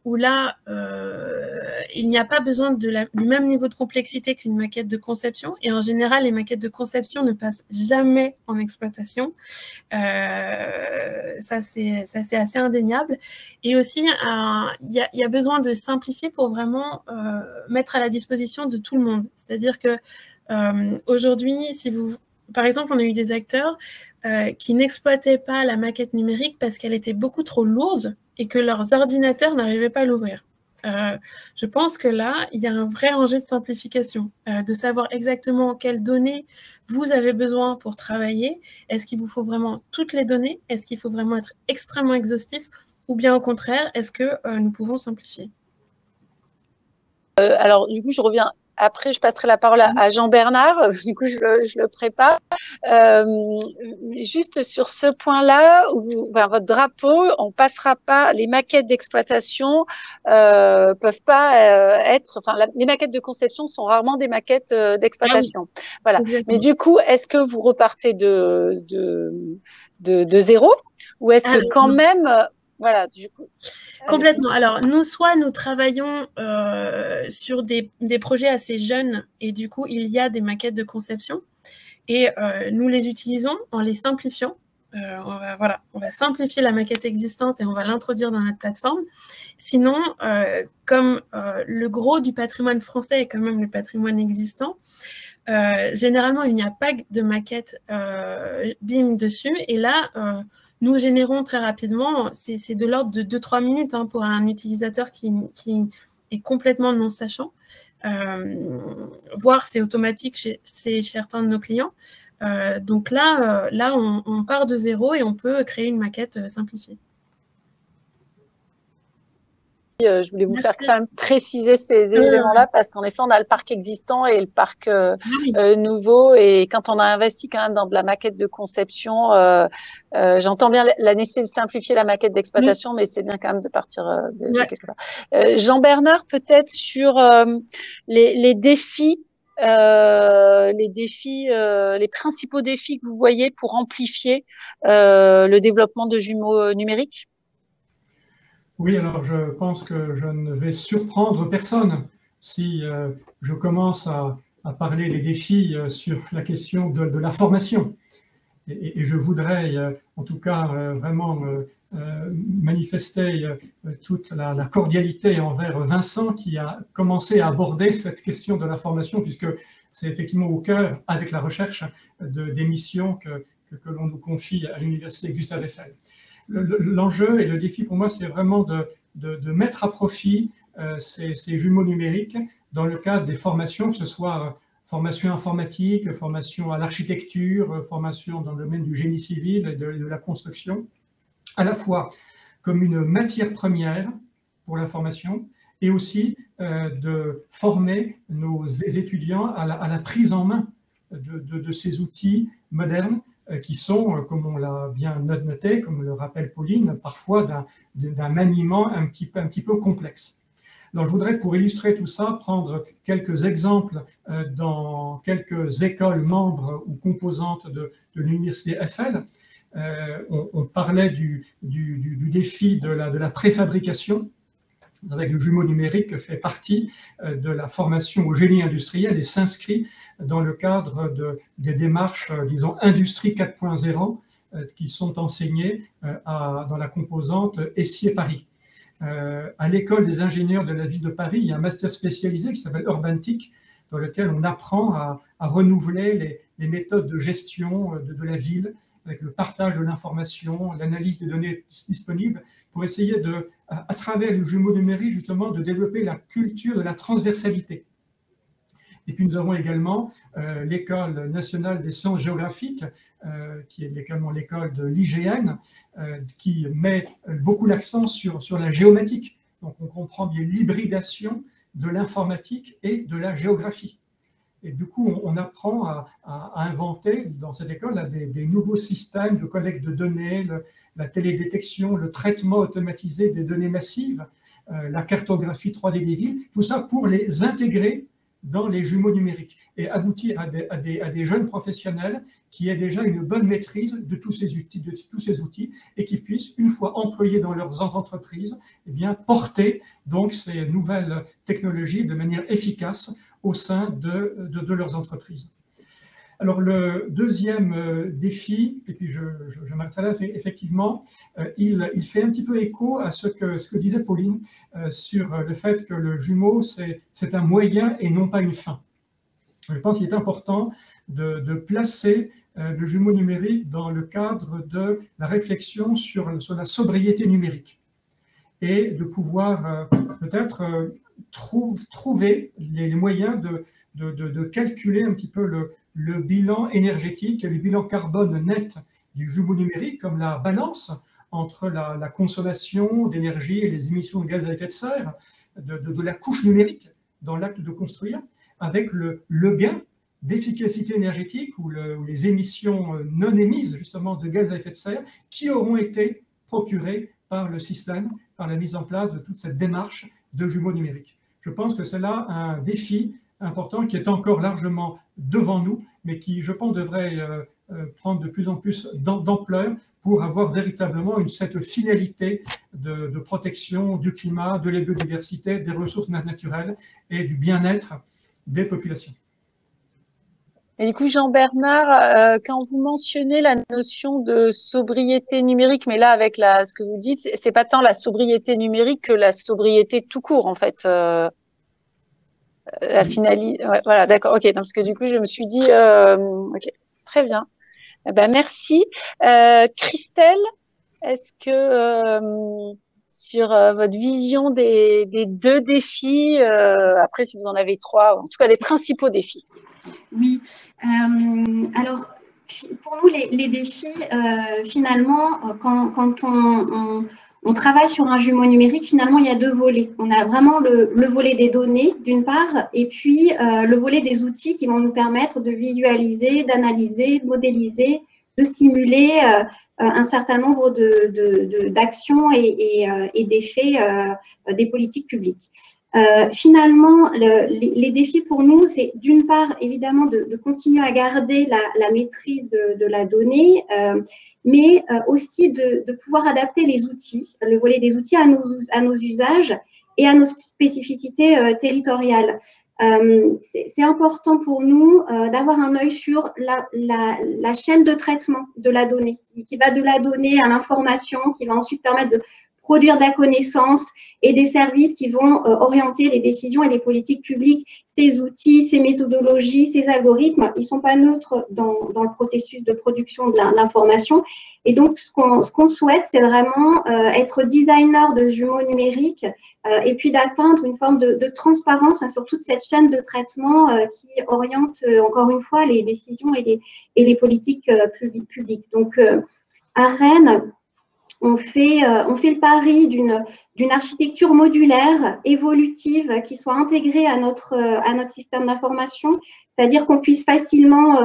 où là, il n'y a pas besoin du même niveau de complexité qu'une maquette de conception. Et en général, les maquettes de conception ne passent jamais en exploitation. Ça, c'est assez indéniable. Et aussi, il y a besoin de simplifier pour vraiment mettre à la disposition de tout le monde. C'est-à-dire que aujourd'hui, par exemple, on a eu des acteurs qui n'exploitaient pas la maquette numérique parce qu'elle était beaucoup trop lourde et que leurs ordinateurs n'arrivaient pas à l'ouvrir. Je pense que là, il y a un vrai enjeu de simplification, de savoir exactement quelles données vous avez besoin pour travailler. Est-ce qu'il vous faut vraiment toutes les données? Est-ce qu'il faut vraiment être extrêmement exhaustif? Ou bien au contraire, est-ce que nous pouvons simplifier? Alors, du coup, je reviens après, je passerai la parole à Jean-Bernard. Du coup, je le prépare. Juste sur ce point-là, votre drapeau, on passera pas, les maquettes d'exploitation peuvent pas être, enfin, les maquettes de conception sont rarement des maquettes d'exploitation. Ah oui. Voilà. Exactement. Mais du coup, est-ce que vous repartez de zéro, ou est-ce que quand même, voilà, du coup. Complètement. Alors, soit nous travaillons sur des projets assez jeunes et du coup, il y a des maquettes de conception et nous les utilisons en les simplifiant. On va simplifier la maquette existante et on va l'introduire dans notre plateforme. Sinon, comme le gros du patrimoine français est quand même le patrimoine existant, généralement, il n'y a pas de maquette BIM dessus. Et là, nous générons très rapidement, c'est de l'ordre de 2-3 minutes hein, pour un utilisateur qui est complètement non sachant. Voire c'est automatique chez certains de nos clients. Donc là, on part de zéro et on peut créer une maquette simplifiée. Je voulais vous faire quand même préciser ces éléments-là parce qu'en effet, on a le parc existant et le parc nouveau. Et quand on a investi quand même dans de la maquette de conception, j'entends bien la nécessité de simplifier la maquette d'exploitation, mais c'est bien quand même de partir de quelque part. Jean-Bernard, peut-être sur les défis, les principaux défis que vous voyez pour amplifier le développement de jumeaux numériques. Oui, alors je pense que je ne vais surprendre personne si je commence à parler des défis sur la question de la formation. Et je voudrais en tout cas vraiment manifester toute la cordialité envers Vincent qui a commencé à aborder cette question de la formation, puisque c'est effectivement au cœur, avec la recherche, des missions que l'on nous confie à l'Université Gustave Eiffel. L'enjeu et le défi pour moi, c'est vraiment de mettre à profit ces jumeaux numériques dans le cadre des formations, que ce soit formation informatique, formation à l'architecture, formation dans le domaine du génie civil et de la construction, à la fois comme une matière première pour la formation et aussi de former nos étudiants à la prise en main de ces outils modernes qui sont, comme on l'a bien noté, comme le rappelle Pauline, parfois d'un maniement un petit peu complexe. Alors, je voudrais, pour illustrer tout ça, prendre quelques exemples dans quelques écoles membres ou composantes de l'Université Eiffel. On parlait du défi de la préfabrication, avec le jumeau numérique fait partie de la formation au génie industriel et s'inscrit dans le cadre des démarches, disons, Industrie 4.0 qui sont enseignées dans la composante Essier-Paris. À l'école des ingénieurs de la ville de Paris, il y a un master spécialisé qui s'appelle Urbantic, dans lequel on apprend à renouveler les méthodes de gestion de la ville, avec le partage de l'information, l'analyse des données disponibles, pour essayer à travers le jumeau numérique, justement, de développer la culture de la transversalité. Et puis nous avons également l'École nationale des sciences géographiques, qui est également l'école de l'IGN, qui met beaucoup l'accent sur la géomatique. Donc on comprend bien l'hybridation de l'informatique et de la géographie. Et du coup, on apprend à inventer dans cette école des nouveaux systèmes de collecte de données, la télédétection, le traitement automatisé des données massives, la cartographie 3D des villes, tout ça pour les intégrer dans les jumeaux numériques et aboutir à des jeunes professionnels qui aient déjà une bonne maîtrise de tous ces outils et qui puissent, une fois employés dans leurs entreprises, eh bien, porter donc ces nouvelles technologies de manière efficace au sein de leurs entreprises. Alors le deuxième défi, et puis je m'arrêterai là, effectivement, il fait un petit peu écho à ce que disait Pauline sur le fait que le jumeau, c'est un moyen et non pas une fin. Je pense qu'il est important de placer le jumeau numérique dans le cadre de la réflexion sur la sobriété numérique et de pouvoir peut-être trouver les moyens de calculer un petit peu le bilan énergétique et le bilan carbone net du jumeau numérique, comme la balance entre la consommation d'énergie et les émissions de gaz à effet de serre de la couche numérique dans l'acte de construire, avec le gain d'efficacité énergétique ou les émissions non émises justement de gaz à effet de serre qui auront été procurées par le système, par la mise en place de toute cette démarche de jumeaux numériques. Je pense que c'est là un défi important qui est encore largement devant nous, mais qui, je pense, devrait prendre de plus en plus d'ampleur pour avoir véritablement cette finalité de protection du climat, de la biodiversité, des ressources naturelles et du bien-être des populations. Et du coup, Jean-Bernard, quand vous mentionnez la notion de sobriété numérique, mais là, avec ce que vous dites, c'est pas tant la sobriété numérique que la sobriété tout court, en fait. La finalité. Ouais, voilà, d'accord. Ok, parce que du coup, je me suis dit, ok, très bien. Eh ben, merci. Christelle, est-ce que sur votre vision des deux défis, après, si vous en avez trois, en tout cas, les principaux défis. Oui, alors pour nous, les défis, finalement, quand on travaille sur un jumeau numérique, finalement, il y a deux volets. On a vraiment le volet des données, d'une part, et puis le volet des outils qui vont nous permettre de visualiser, d'analyser, de modéliser, de simuler un certain nombre d'actions et d'effets des politiques publiques. Finalement, les défis pour nous, c'est d'une part, évidemment, de continuer à garder la maîtrise de la donnée, mais aussi de pouvoir adapter les outils, le volet des outils à nos usages et à nos spécificités territoriales. C'est important pour nous d'avoir un œil sur la chaîne de traitement de la donnée, qui va de la donnée à l'information, qui va ensuite permettre de produire de la connaissance et des services qui vont orienter les décisions et les politiques publiques. Ces outils, ces méthodologies, ces algorithmes, ils ne sont pas neutres dans le processus de production de l'information. Et donc, ce qu'on souhaite, c'est vraiment être designer de ce jumeau numérique et puis d'atteindre une forme de transparence sur toute cette chaîne de traitement qui oriente, encore une fois, les décisions et les politiques publiques. Donc, à Rennes, on fait le pari d'une architecture modulaire, évolutive, qui soit intégrée à notre système d'information, c'est-à-dire qu'on puisse facilement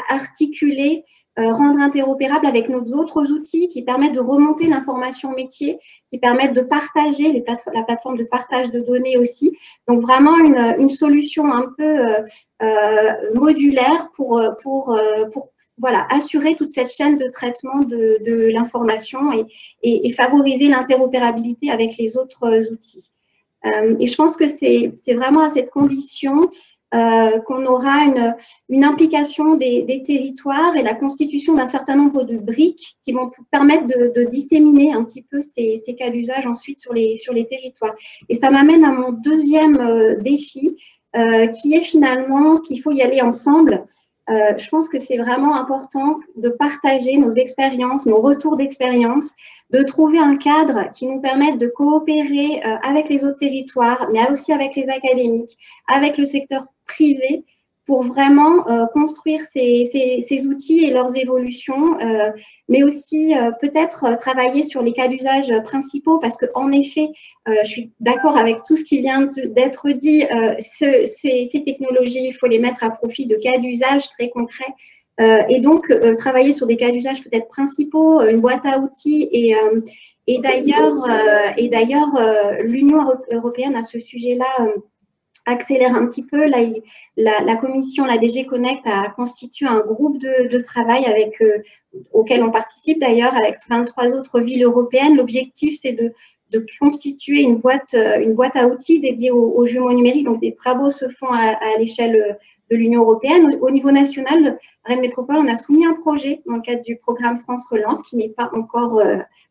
articuler, rendre interopérable avec nos autres outils qui permettent de remonter l'information métier, qui permettent de partager la plateforme de partage de données aussi. Donc vraiment une solution un peu modulaire pour voilà, assurer toute cette chaîne de traitement de l'information et favoriser l'interopérabilité avec les autres outils. Et je pense que c'est vraiment à cette condition qu'on aura une implication des territoires et la constitution d'un certain nombre de briques qui vont permettre de disséminer un petit peu ces cas d'usage ensuite sur les territoires. Et ça m'amène à mon deuxième défi, qui est finalement qu'il faut y aller ensemble. Je pense que c'est vraiment important de partager nos expériences, nos retours d'expérience, de trouver un cadre qui nous permette de coopérer avec les autres territoires, mais aussi avec les académiques, avec le secteur privé, pour vraiment construire ces outils et leurs évolutions, mais aussi peut-être travailler sur les cas d'usage principaux, parce qu'en effet, je suis d'accord avec tout ce qui vient d'être dit, ces technologies, il faut les mettre à profit de cas d'usage très concrets, et donc travailler sur des cas d'usage peut-être principaux, une boîte à outils, et d'ailleurs, l'Union européenne à ce sujet-là accélère un petit peu. Là, la commission, la DG Connect, a constitué un groupe de travail auquel on participe d'ailleurs avec 23 autres villes européennes. L'objectif, c'est de constituer une boîte à outils dédiée aux jumeaux numériques. Donc, des travaux se font à l'échelle de l'Union européenne. Au niveau national, Rennes Métropole, on a soumis un projet dans le cadre du programme France Relance qui n'est pas encore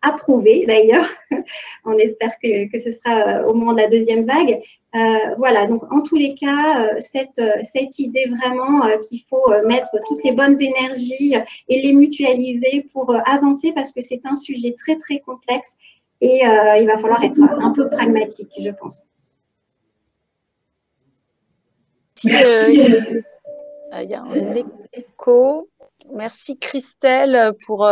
approuvé d'ailleurs. On espère que ce sera au moment de la deuxième vague. Voilà, donc en tous les cas, cette idée vraiment qu'il faut mettre toutes les bonnes énergies et les mutualiser pour avancer, parce que c'est un sujet très, très complexe et il va falloir être un peu pragmatique, je pense. Il y a un écho. Merci Christelle pour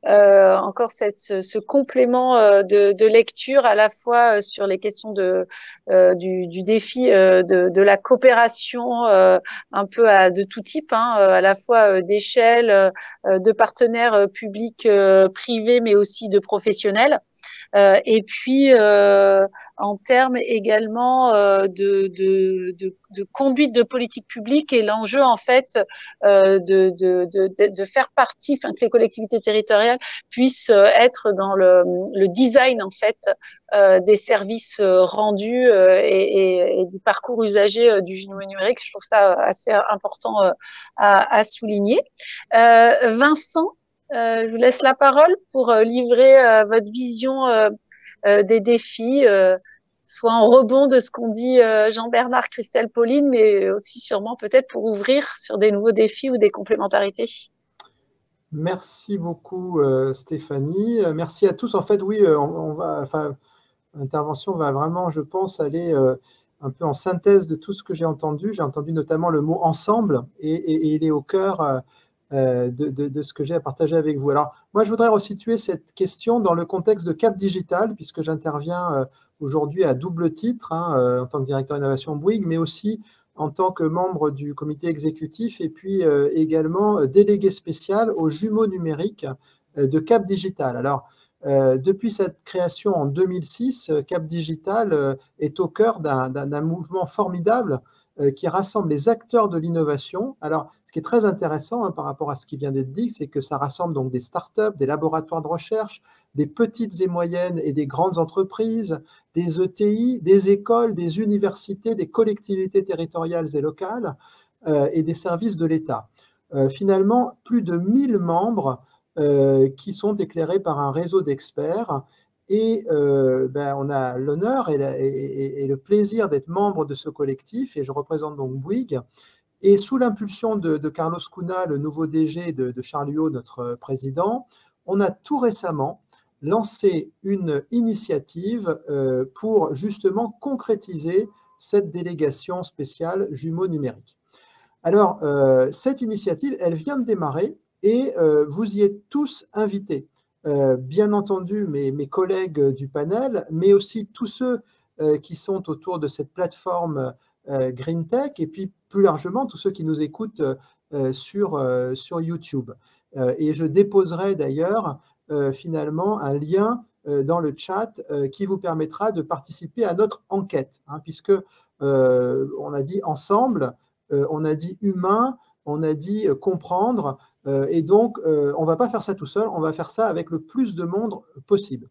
encore ce complément de lecture à la fois sur les questions du défi de la coopération un peu de tout type, hein, à la fois d'échelle, de partenaires publics, privés, mais aussi de professionnels. Et puis, en termes également de conduite de politique publique et l'enjeu, en fait, de faire partie, enfin, que les collectivités territoriales puissent être dans le design, en fait, des services rendus et du parcours usager du génie numérique. Je trouve ça assez important à souligner. Vincent, je vous laisse la parole pour livrer votre vision des défis, soit en rebond de ce qu'ont dit Jean-Bernard, Christelle, Pauline, mais aussi sûrement peut-être pour ouvrir sur des nouveaux défis ou des complémentarités. Merci beaucoup Stéphanie. Merci à tous. En fait, oui, l'intervention va vraiment, je pense, aller un peu en synthèse de tout ce que j'ai entendu. J'ai entendu notamment le mot « ensemble » et il est au cœur de ce que j'ai à partager avec vous. Alors, moi, je voudrais resituer cette question dans le contexte de Cap Digital, puisque j'interviens aujourd'hui à double titre, en tant que directeur innovation Bouygues, mais aussi en tant que membre du comité exécutif et puis également délégué spécial aux jumeaux numériques de Cap Digital. Alors, depuis cette création en 2006, Cap Digital est au cœur d'un mouvement formidable qui rassemble les acteurs de l'innovation. Alors, ce qui est très intéressant par rapport à ce qui vient d'être dit, c'est que ça rassemble donc des startups, des laboratoires de recherche, des petites et moyennes et des grandes entreprises, des ETI, des écoles, des universités, des collectivités territoriales et locales et des services de l'État. Finalement, plus de 1000 membres qui sont éclairés par un réseau d'experts. Et on a l'honneur et le plaisir d'être membre de ce collectif, et je représente donc Bouygues. Et sous l'impulsion de Carlos Cunha, le nouveau DG de Charlio, notre président, on a tout récemment lancé une initiative pour justement concrétiser cette délégation spéciale jumeaux numériques. Alors, cette initiative, elle vient de démarrer et vous y êtes tous invités. Bien entendu, mes collègues du panel, mais aussi tous ceux qui sont autour de cette plateforme GreenTech, et puis plus largement tous ceux qui nous écoutent sur YouTube. Et je déposerai d'ailleurs finalement un lien dans le chat qui vous permettra de participer à notre enquête, puisque on a dit ensemble, on a dit humain, on a dit comprendre, et donc on ne va pas faire ça tout seul, on va faire ça avec le plus de monde possible.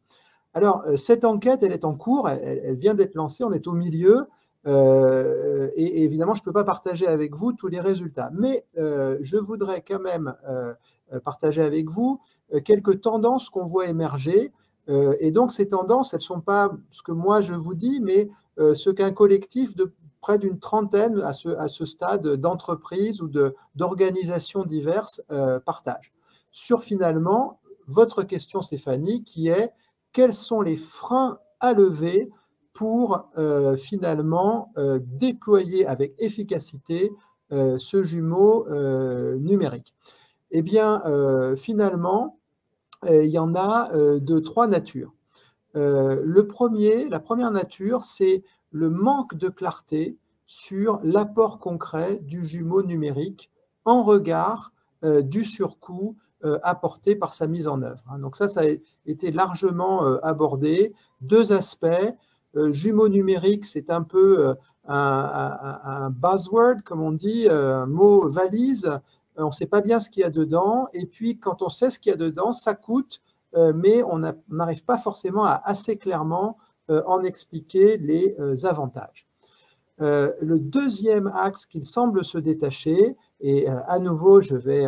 Alors, cette enquête, elle est en cours, elle vient d'être lancée, on est au milieu, et évidemment, je ne peux pas partager avec vous tous les résultats. Mais je voudrais quand même partager avec vous quelques tendances qu'on voit émerger. Et donc, ces tendances, elles ne sont pas ce que moi je vous dis, mais ce qu'un collectif de près d'une trentaine à ce stade d'entreprises ou d'organisations diverses partage. Sur finalement, votre question, Stéphanie, qui est quels sont les freins à lever pour finalement déployer avec efficacité ce jumeau numérique. Eh bien, finalement, il y en a de trois natures. La première nature, c'est le manque de clarté sur l'apport concret du jumeau numérique en regard du surcoût apporté par sa mise en œuvre. Donc ça a été largement abordé. Deux aspects. Jumeau numérique, c'est un peu un buzzword, comme on dit, un mot valise. On ne sait pas bien ce qu'il y a dedans. Et puis, quand on sait ce qu'il y a dedans, ça coûte, mais on n'arrive pas forcément à assez clairement en expliquer les avantages. Le deuxième axe qui semble se détacher, et à nouveau, je vais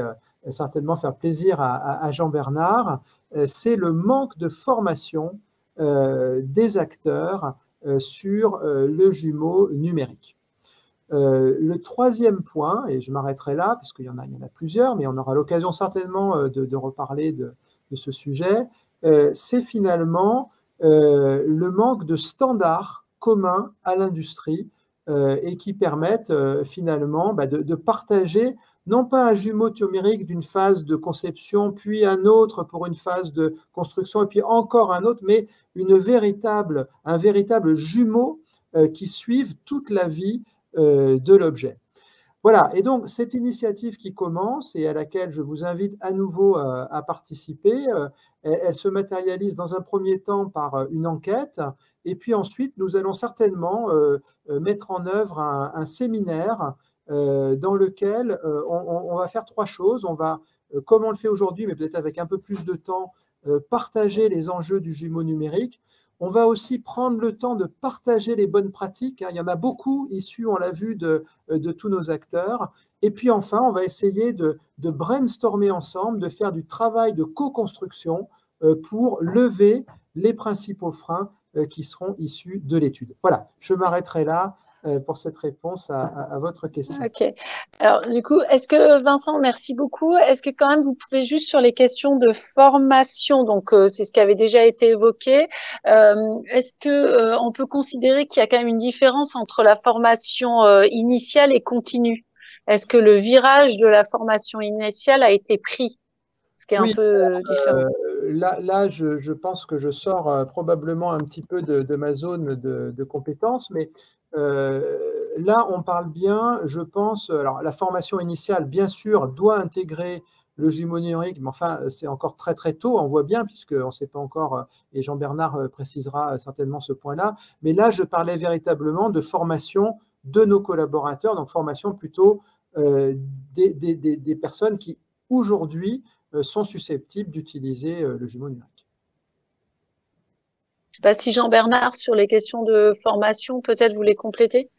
certainement faire plaisir à Jean-Bernard, c'est le manque de formation des acteurs sur le jumeau numérique. Le troisième point, et je m'arrêterai là, parce qu'il y en a plusieurs, mais on aura l'occasion certainement de reparler de ce sujet, c'est finalement le manque de standards communs à l'industrie et qui permettent finalement de partager non pas un jumeau thiomérique d'une phase de conception, puis un autre pour une phase de construction, et puis encore un autre, mais un véritable jumeau qui suive toute la vie de l'objet. Voilà, et donc cette initiative qui commence et à laquelle je vous invite à nouveau à participer, elle se matérialise dans un premier temps par une enquête, et puis ensuite nous allons certainement mettre en œuvre un séminaire dans lequel on va faire trois choses. On va, comme on le fait aujourd'hui, mais peut-être avec un peu plus de temps, partager les enjeux du jumeau numérique. On va aussi prendre le temps de partager les bonnes pratiques. Il y en a beaucoup issues, on l'a vu, de tous nos acteurs. Et puis enfin, on va essayer de brainstormer ensemble, de faire du travail de co-construction pour lever les principaux freins qui seront issus de l'étude. Voilà, je m'arrêterai là pour cette réponse à votre question. Ok. Alors, du coup, est-ce que, Vincent, merci beaucoup. Est-ce que quand même, vous pouvez juste sur les questions de formation, donc c'est ce qui avait déjà été évoqué, est-ce que on peut considérer qu'il y a quand même une différence entre la formation initiale et continue? Est-ce que le virage de la formation initiale a été pris? Ce qui est un peu différent. Là, je pense que je sors probablement un petit peu de ma zone de compétences, mais là, on parle bien, je pense, alors la formation initiale, bien sûr, doit intégrer le jumeau numérique, mais enfin, c'est encore très très tôt, on voit bien, puisqu'on ne sait pas encore, et Jean-Bernard précisera certainement ce point-là, mais là, je parlais véritablement de formation de nos collaborateurs, donc formation plutôt des personnes qui, aujourd'hui, sont susceptibles d'utiliser le jumeau numérique. Je ne sais pas si Jean-Bernard, sur les questions de formation, peut-être vous les compléter?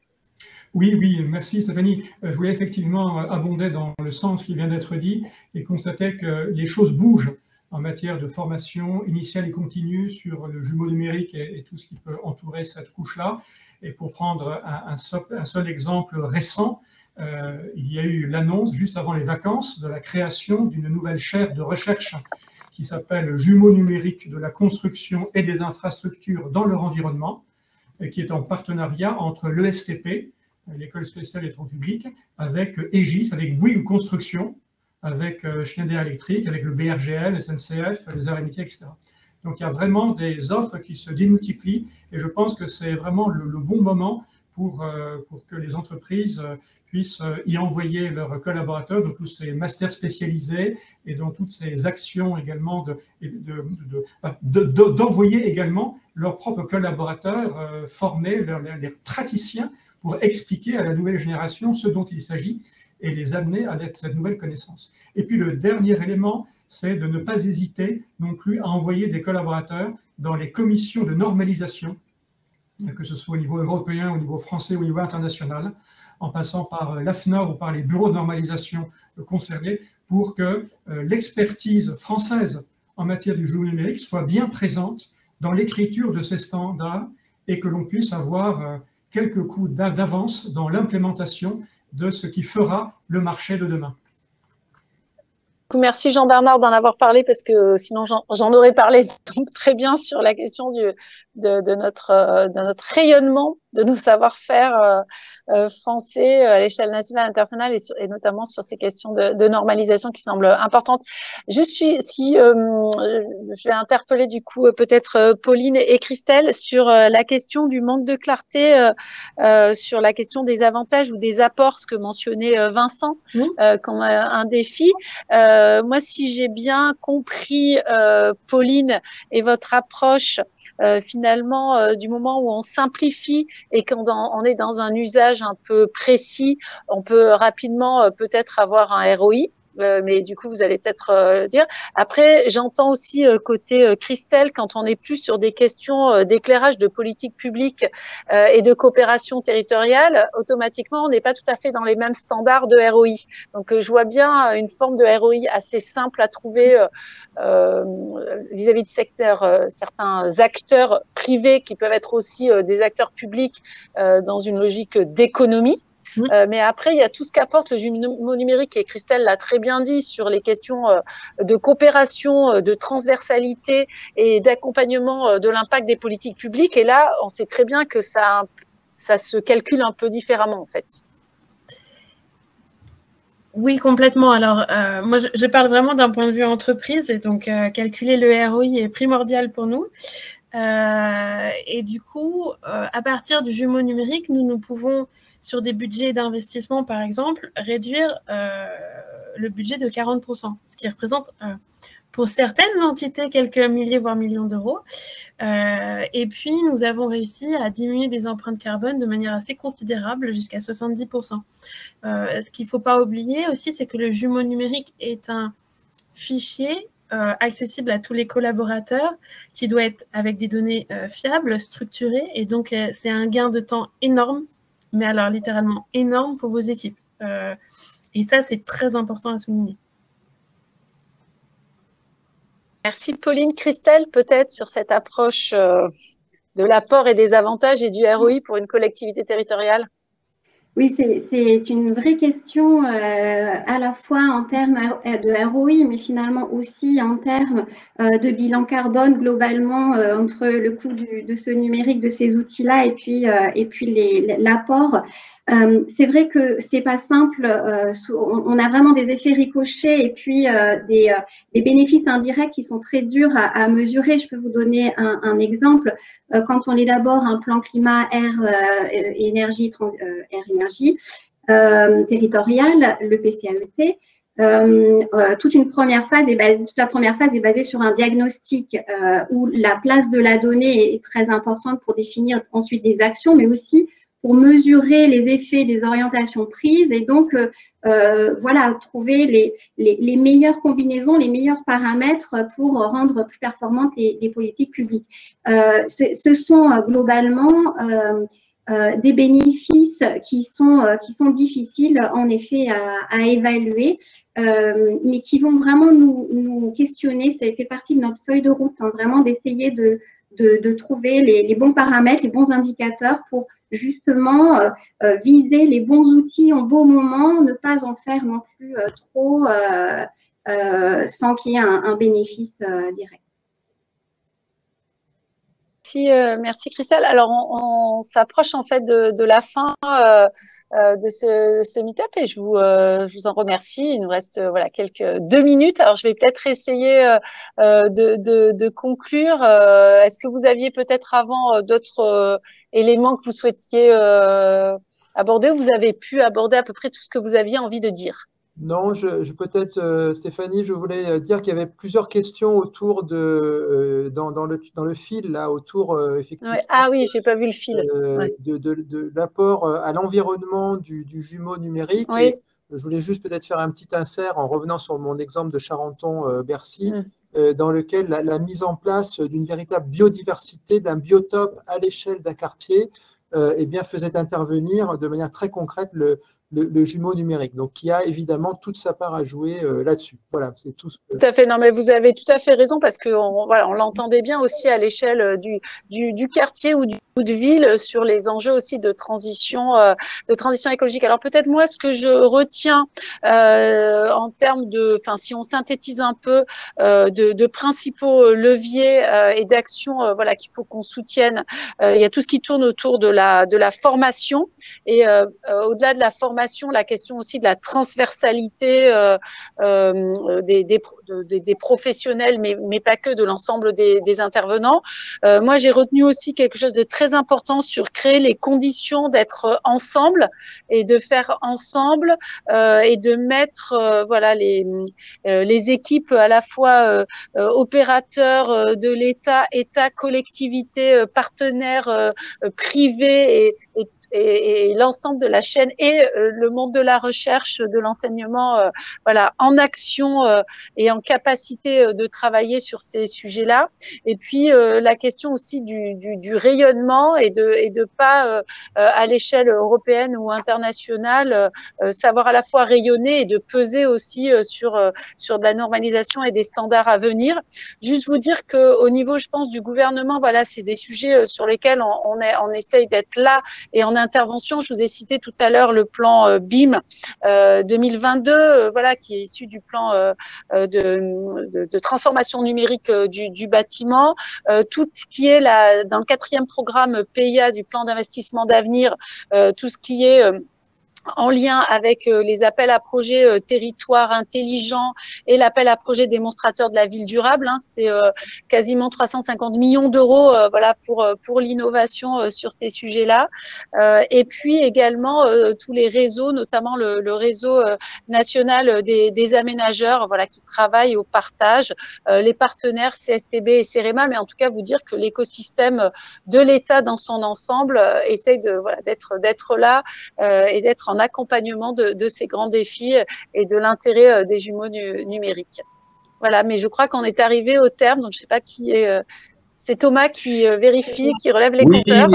Oui, merci Stéphanie. Je voulais effectivement abonder dans le sens qui vient d'être dit et constater que les choses bougent en matière de formation initiale et continue sur le jumeau numérique et tout ce qui peut entourer cette couche-là. Et pour prendre un seul exemple récent, il y a eu l'annonce juste avant les vacances de la création d'une nouvelle chaire de recherche qui s'appelle Jumeaux numériques de la construction et des infrastructures dans leur environnement, qui est en partenariat entre l'ESTP, l'École spéciale des travaux publics, avec Aegis, avec Bouygues Construction, avec Schneider Electric, avec le BRGL, SNCF, les Arts et Métiers, etc. Donc il y a vraiment des offres qui se démultiplient et je pense que c'est vraiment le bon moment pour que les entreprises puissent y envoyer leurs collaborateurs dans tous ces masters spécialisés et dans toutes ces actions également d'envoyer également leurs propres collaborateurs formés, les praticiens, pour expliquer à la nouvelle génération ce dont il s'agit et les amener à cette nouvelle connaissance. Et puis le dernier élément, c'est de ne pas hésiter non plus à envoyer des collaborateurs dans les commissions de normalisation, que ce soit au niveau européen, au niveau français, au niveau international, en passant par l'AFNOR ou par les bureaux de normalisation concernés, pour que l'expertise française en matière du jumeau numérique soit bien présente dans l'écriture de ces standards et que l'on puisse avoir quelques coups d'avance dans l'implémentation de ce qui fera le marché de demain. Merci Jean-Bernard d'en avoir parlé parce que sinon j'en aurais parlé donc très bien sur la question de notre rayonnement, de nos savoir-faire français à l'échelle nationale, internationale et notamment sur ces questions de normalisation qui semblent importantes. Je vais interpeller du coup peut-être Pauline et Christelle sur la question du manque de clarté sur la question des avantages ou des apports, ce que mentionnait Vincent comme un défi. Moi, si j'ai bien compris, Pauline, et votre approche, finalement, du moment où on simplifie et qu'on est dans un usage un peu précis, on peut rapidement peut-être avoir un ROI. Mais du coup, vous allez peut-être dire. Après, j'entends aussi côté Christelle, quand on est plus sur des questions d'éclairage de politique publique et de coopération territoriale, automatiquement, on n'est pas tout à fait dans les mêmes standards de ROI. Donc, je vois bien une forme de ROI assez simple à trouver vis-à-vis de certains acteurs privés qui peuvent être aussi des acteurs publics dans une logique d'économie. Mais après, il y a tout ce qu'apporte le jumeau numérique, et Christelle l'a très bien dit, sur les questions de coopération, de transversalité et d'accompagnement de l'impact des politiques publiques. Et là, on sait très bien que ça se calcule un peu différemment, en fait. Oui, complètement. Alors, moi, je parle vraiment d'un point de vue entreprise, et donc calculer le ROI est primordial pour nous. Et du coup, à partir du jumeau numérique, nous pouvons, sur des budgets d'investissement, par exemple, réduire le budget de 40%, ce qui représente, pour certaines entités, quelques milliers, voire millions d'euros. Et puis, nous avons réussi à diminuer des empreintes carbone de manière assez considérable, jusqu'à 70%. Ce qu'il ne faut pas oublier aussi, c'est que le jumeau numérique est un fichier accessible à tous les collaborateurs, qui doit être avec des données fiables, structurées, et donc c'est un gain de temps énorme, mais alors littéralement énorme pour vos équipes. Et ça, c'est très important à souligner. Merci Pauline. Christelle, peut-être sur cette approche de l'apport et des avantages et du ROI pour une collectivité territoriale. Oui, c'est une vraie question à la fois en termes de ROI, mais finalement aussi en termes de bilan carbone globalement entre le coût de ce numérique, de ces outils-là, et puis l'apport. C'est vrai que c'est pas simple. On a vraiment des effets ricochets et puis des bénéfices indirects qui sont très durs à mesurer. Je peux vous donner un exemple. Quand on élabore un plan climat énergie territorial, le PCAET, toute la première phase est basée sur un diagnostic où la place de la donnée est très importante pour définir ensuite des actions, mais aussi pour mesurer les effets des orientations prises et donc voilà, trouver les meilleures combinaisons, les meilleurs paramètres pour rendre plus performantes les politiques publiques. Ce sont globalement des bénéfices qui sont difficiles en effet à évaluer, mais qui vont vraiment nous questionner. Ça fait partie de notre feuille de route, hein, vraiment d'essayer de trouver les bons paramètres, les bons indicateurs pour justement viser les bons outils en beau moment, ne pas en faire non plus trop sans qu'il y ait un bénéfice direct. Merci Christelle. Alors on s'approche en fait de la fin de ce meet-up et je vous en remercie. Il nous reste voilà quelques 2 minutes. Alors je vais peut-être essayer de conclure. Est-ce que vous aviez peut-être avant d'autres éléments que vous souhaitiez aborder, ou vous avez pu aborder à peu près tout ce que vous aviez envie de dire? Non, peut-être, Stéphanie, je voulais dire qu'il y avait plusieurs questions autour dans le fil, là, autour, effectivement. Ouais. Ah oui, j'ai pas vu le fil. Ouais. De l'apport à l'environnement du jumeau numérique. Oui. Et je voulais juste peut-être faire un petit insert en revenant sur mon exemple de Charenton-Bercy, dans lequel la mise en place d'une véritable biodiversité, d'un biotope à l'échelle d'un quartier, eh bien, faisait intervenir de manière très concrète le jumeau numérique, donc qui a évidemment toute sa part à jouer là-dessus. Voilà, c'est tout. Tout à fait. Non, mais vous avez tout à fait raison, parce que voilà, on l'entendait bien aussi à l'échelle du quartier ou de ville sur les enjeux aussi de transition écologique. Alors peut-être moi, ce que je retiens en termes si on synthétise un peu de principaux leviers et d'actions, voilà, qu'il faut qu'on soutienne. Il y a tout ce qui tourne autour de la formation et au-delà de la formation, la question aussi de la transversalité des professionnels, mais pas que, de l'ensemble des intervenants. Moi, j'ai retenu aussi quelque chose de très important sur créer les conditions d'être ensemble et de faire ensemble et de mettre voilà les équipes à la fois opérateurs de l'État, collectivités, partenaires privés et l'ensemble de la chaîne et le monde de la recherche, de l'enseignement, voilà, en action et en capacité de travailler sur ces sujets-là. Et puis la question aussi du rayonnement et de pas à l'échelle européenne ou internationale savoir à la fois rayonner et de peser aussi sur de la normalisation et des standards à venir. Juste vous dire que au niveau, je pense, du gouvernement, voilà, c'est des sujets sur lesquels on essaye d'être là et en intervention. Je vous ai cité tout à l'heure le plan BIM 2022, voilà, qui est issu du plan de transformation numérique du bâtiment. Tout ce qui est dans le 4e programme PIA du plan d'investissement d'avenir, tout ce qui est en lien avec les appels à projets territoires intelligents et l'appel à projets démonstrateurs de la ville durable. C'est quasiment 350 millions d'euros voilà, pour l'innovation sur ces sujets-là. Et puis également tous les réseaux, notamment le réseau national des aménageurs voilà, qui travaillent au partage, les partenaires CSTB et CEREMA, mais en tout cas vous dire que l'écosystème de l'État dans son ensemble essaye voilà, d'être là et d'être en accompagnement de ces grands défis et de l'intérêt des jumeaux numériques. Voilà, mais je crois qu'on est arrivé au terme, donc je ne sais pas qui est... c'est Thomas qui vérifie, qui relève les compteurs.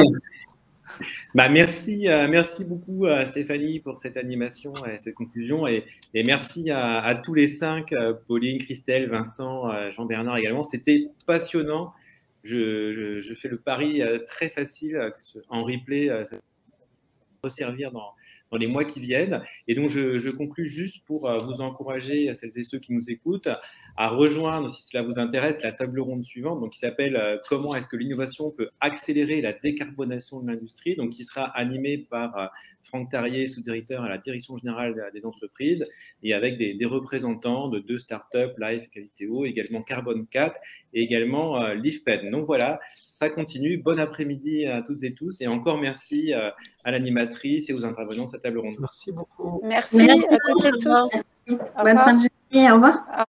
Bah, merci beaucoup Stéphanie pour cette animation et cette conclusion et merci à tous les 5, Pauline, Christelle, Vincent, Jean-Bernard également. C'était passionnant. Je fais le pari très facile en replay, resservir dans les mois qui viennent. Et donc, je conclus juste pour vous encourager, celles et ceux qui nous écoutent, à rejoindre, si cela vous intéresse, la table ronde suivante, donc qui s'appelle « Comment est-ce que l'innovation peut accélérer la décarbonation de l'industrie ?» donc qui sera animée par Franck Tarier, sous-directeur à la Direction générale des entreprises, et avec des représentants de 2 startups, Life et Calisteo, également Carbone 4 et également LivePen. Donc voilà, ça continue. Bon après-midi à toutes et tous, et encore merci à l'animatrice et aux intervenants de cette table ronde. Merci beaucoup. Merci à toutes et tous. Bonne fin de journée, au revoir.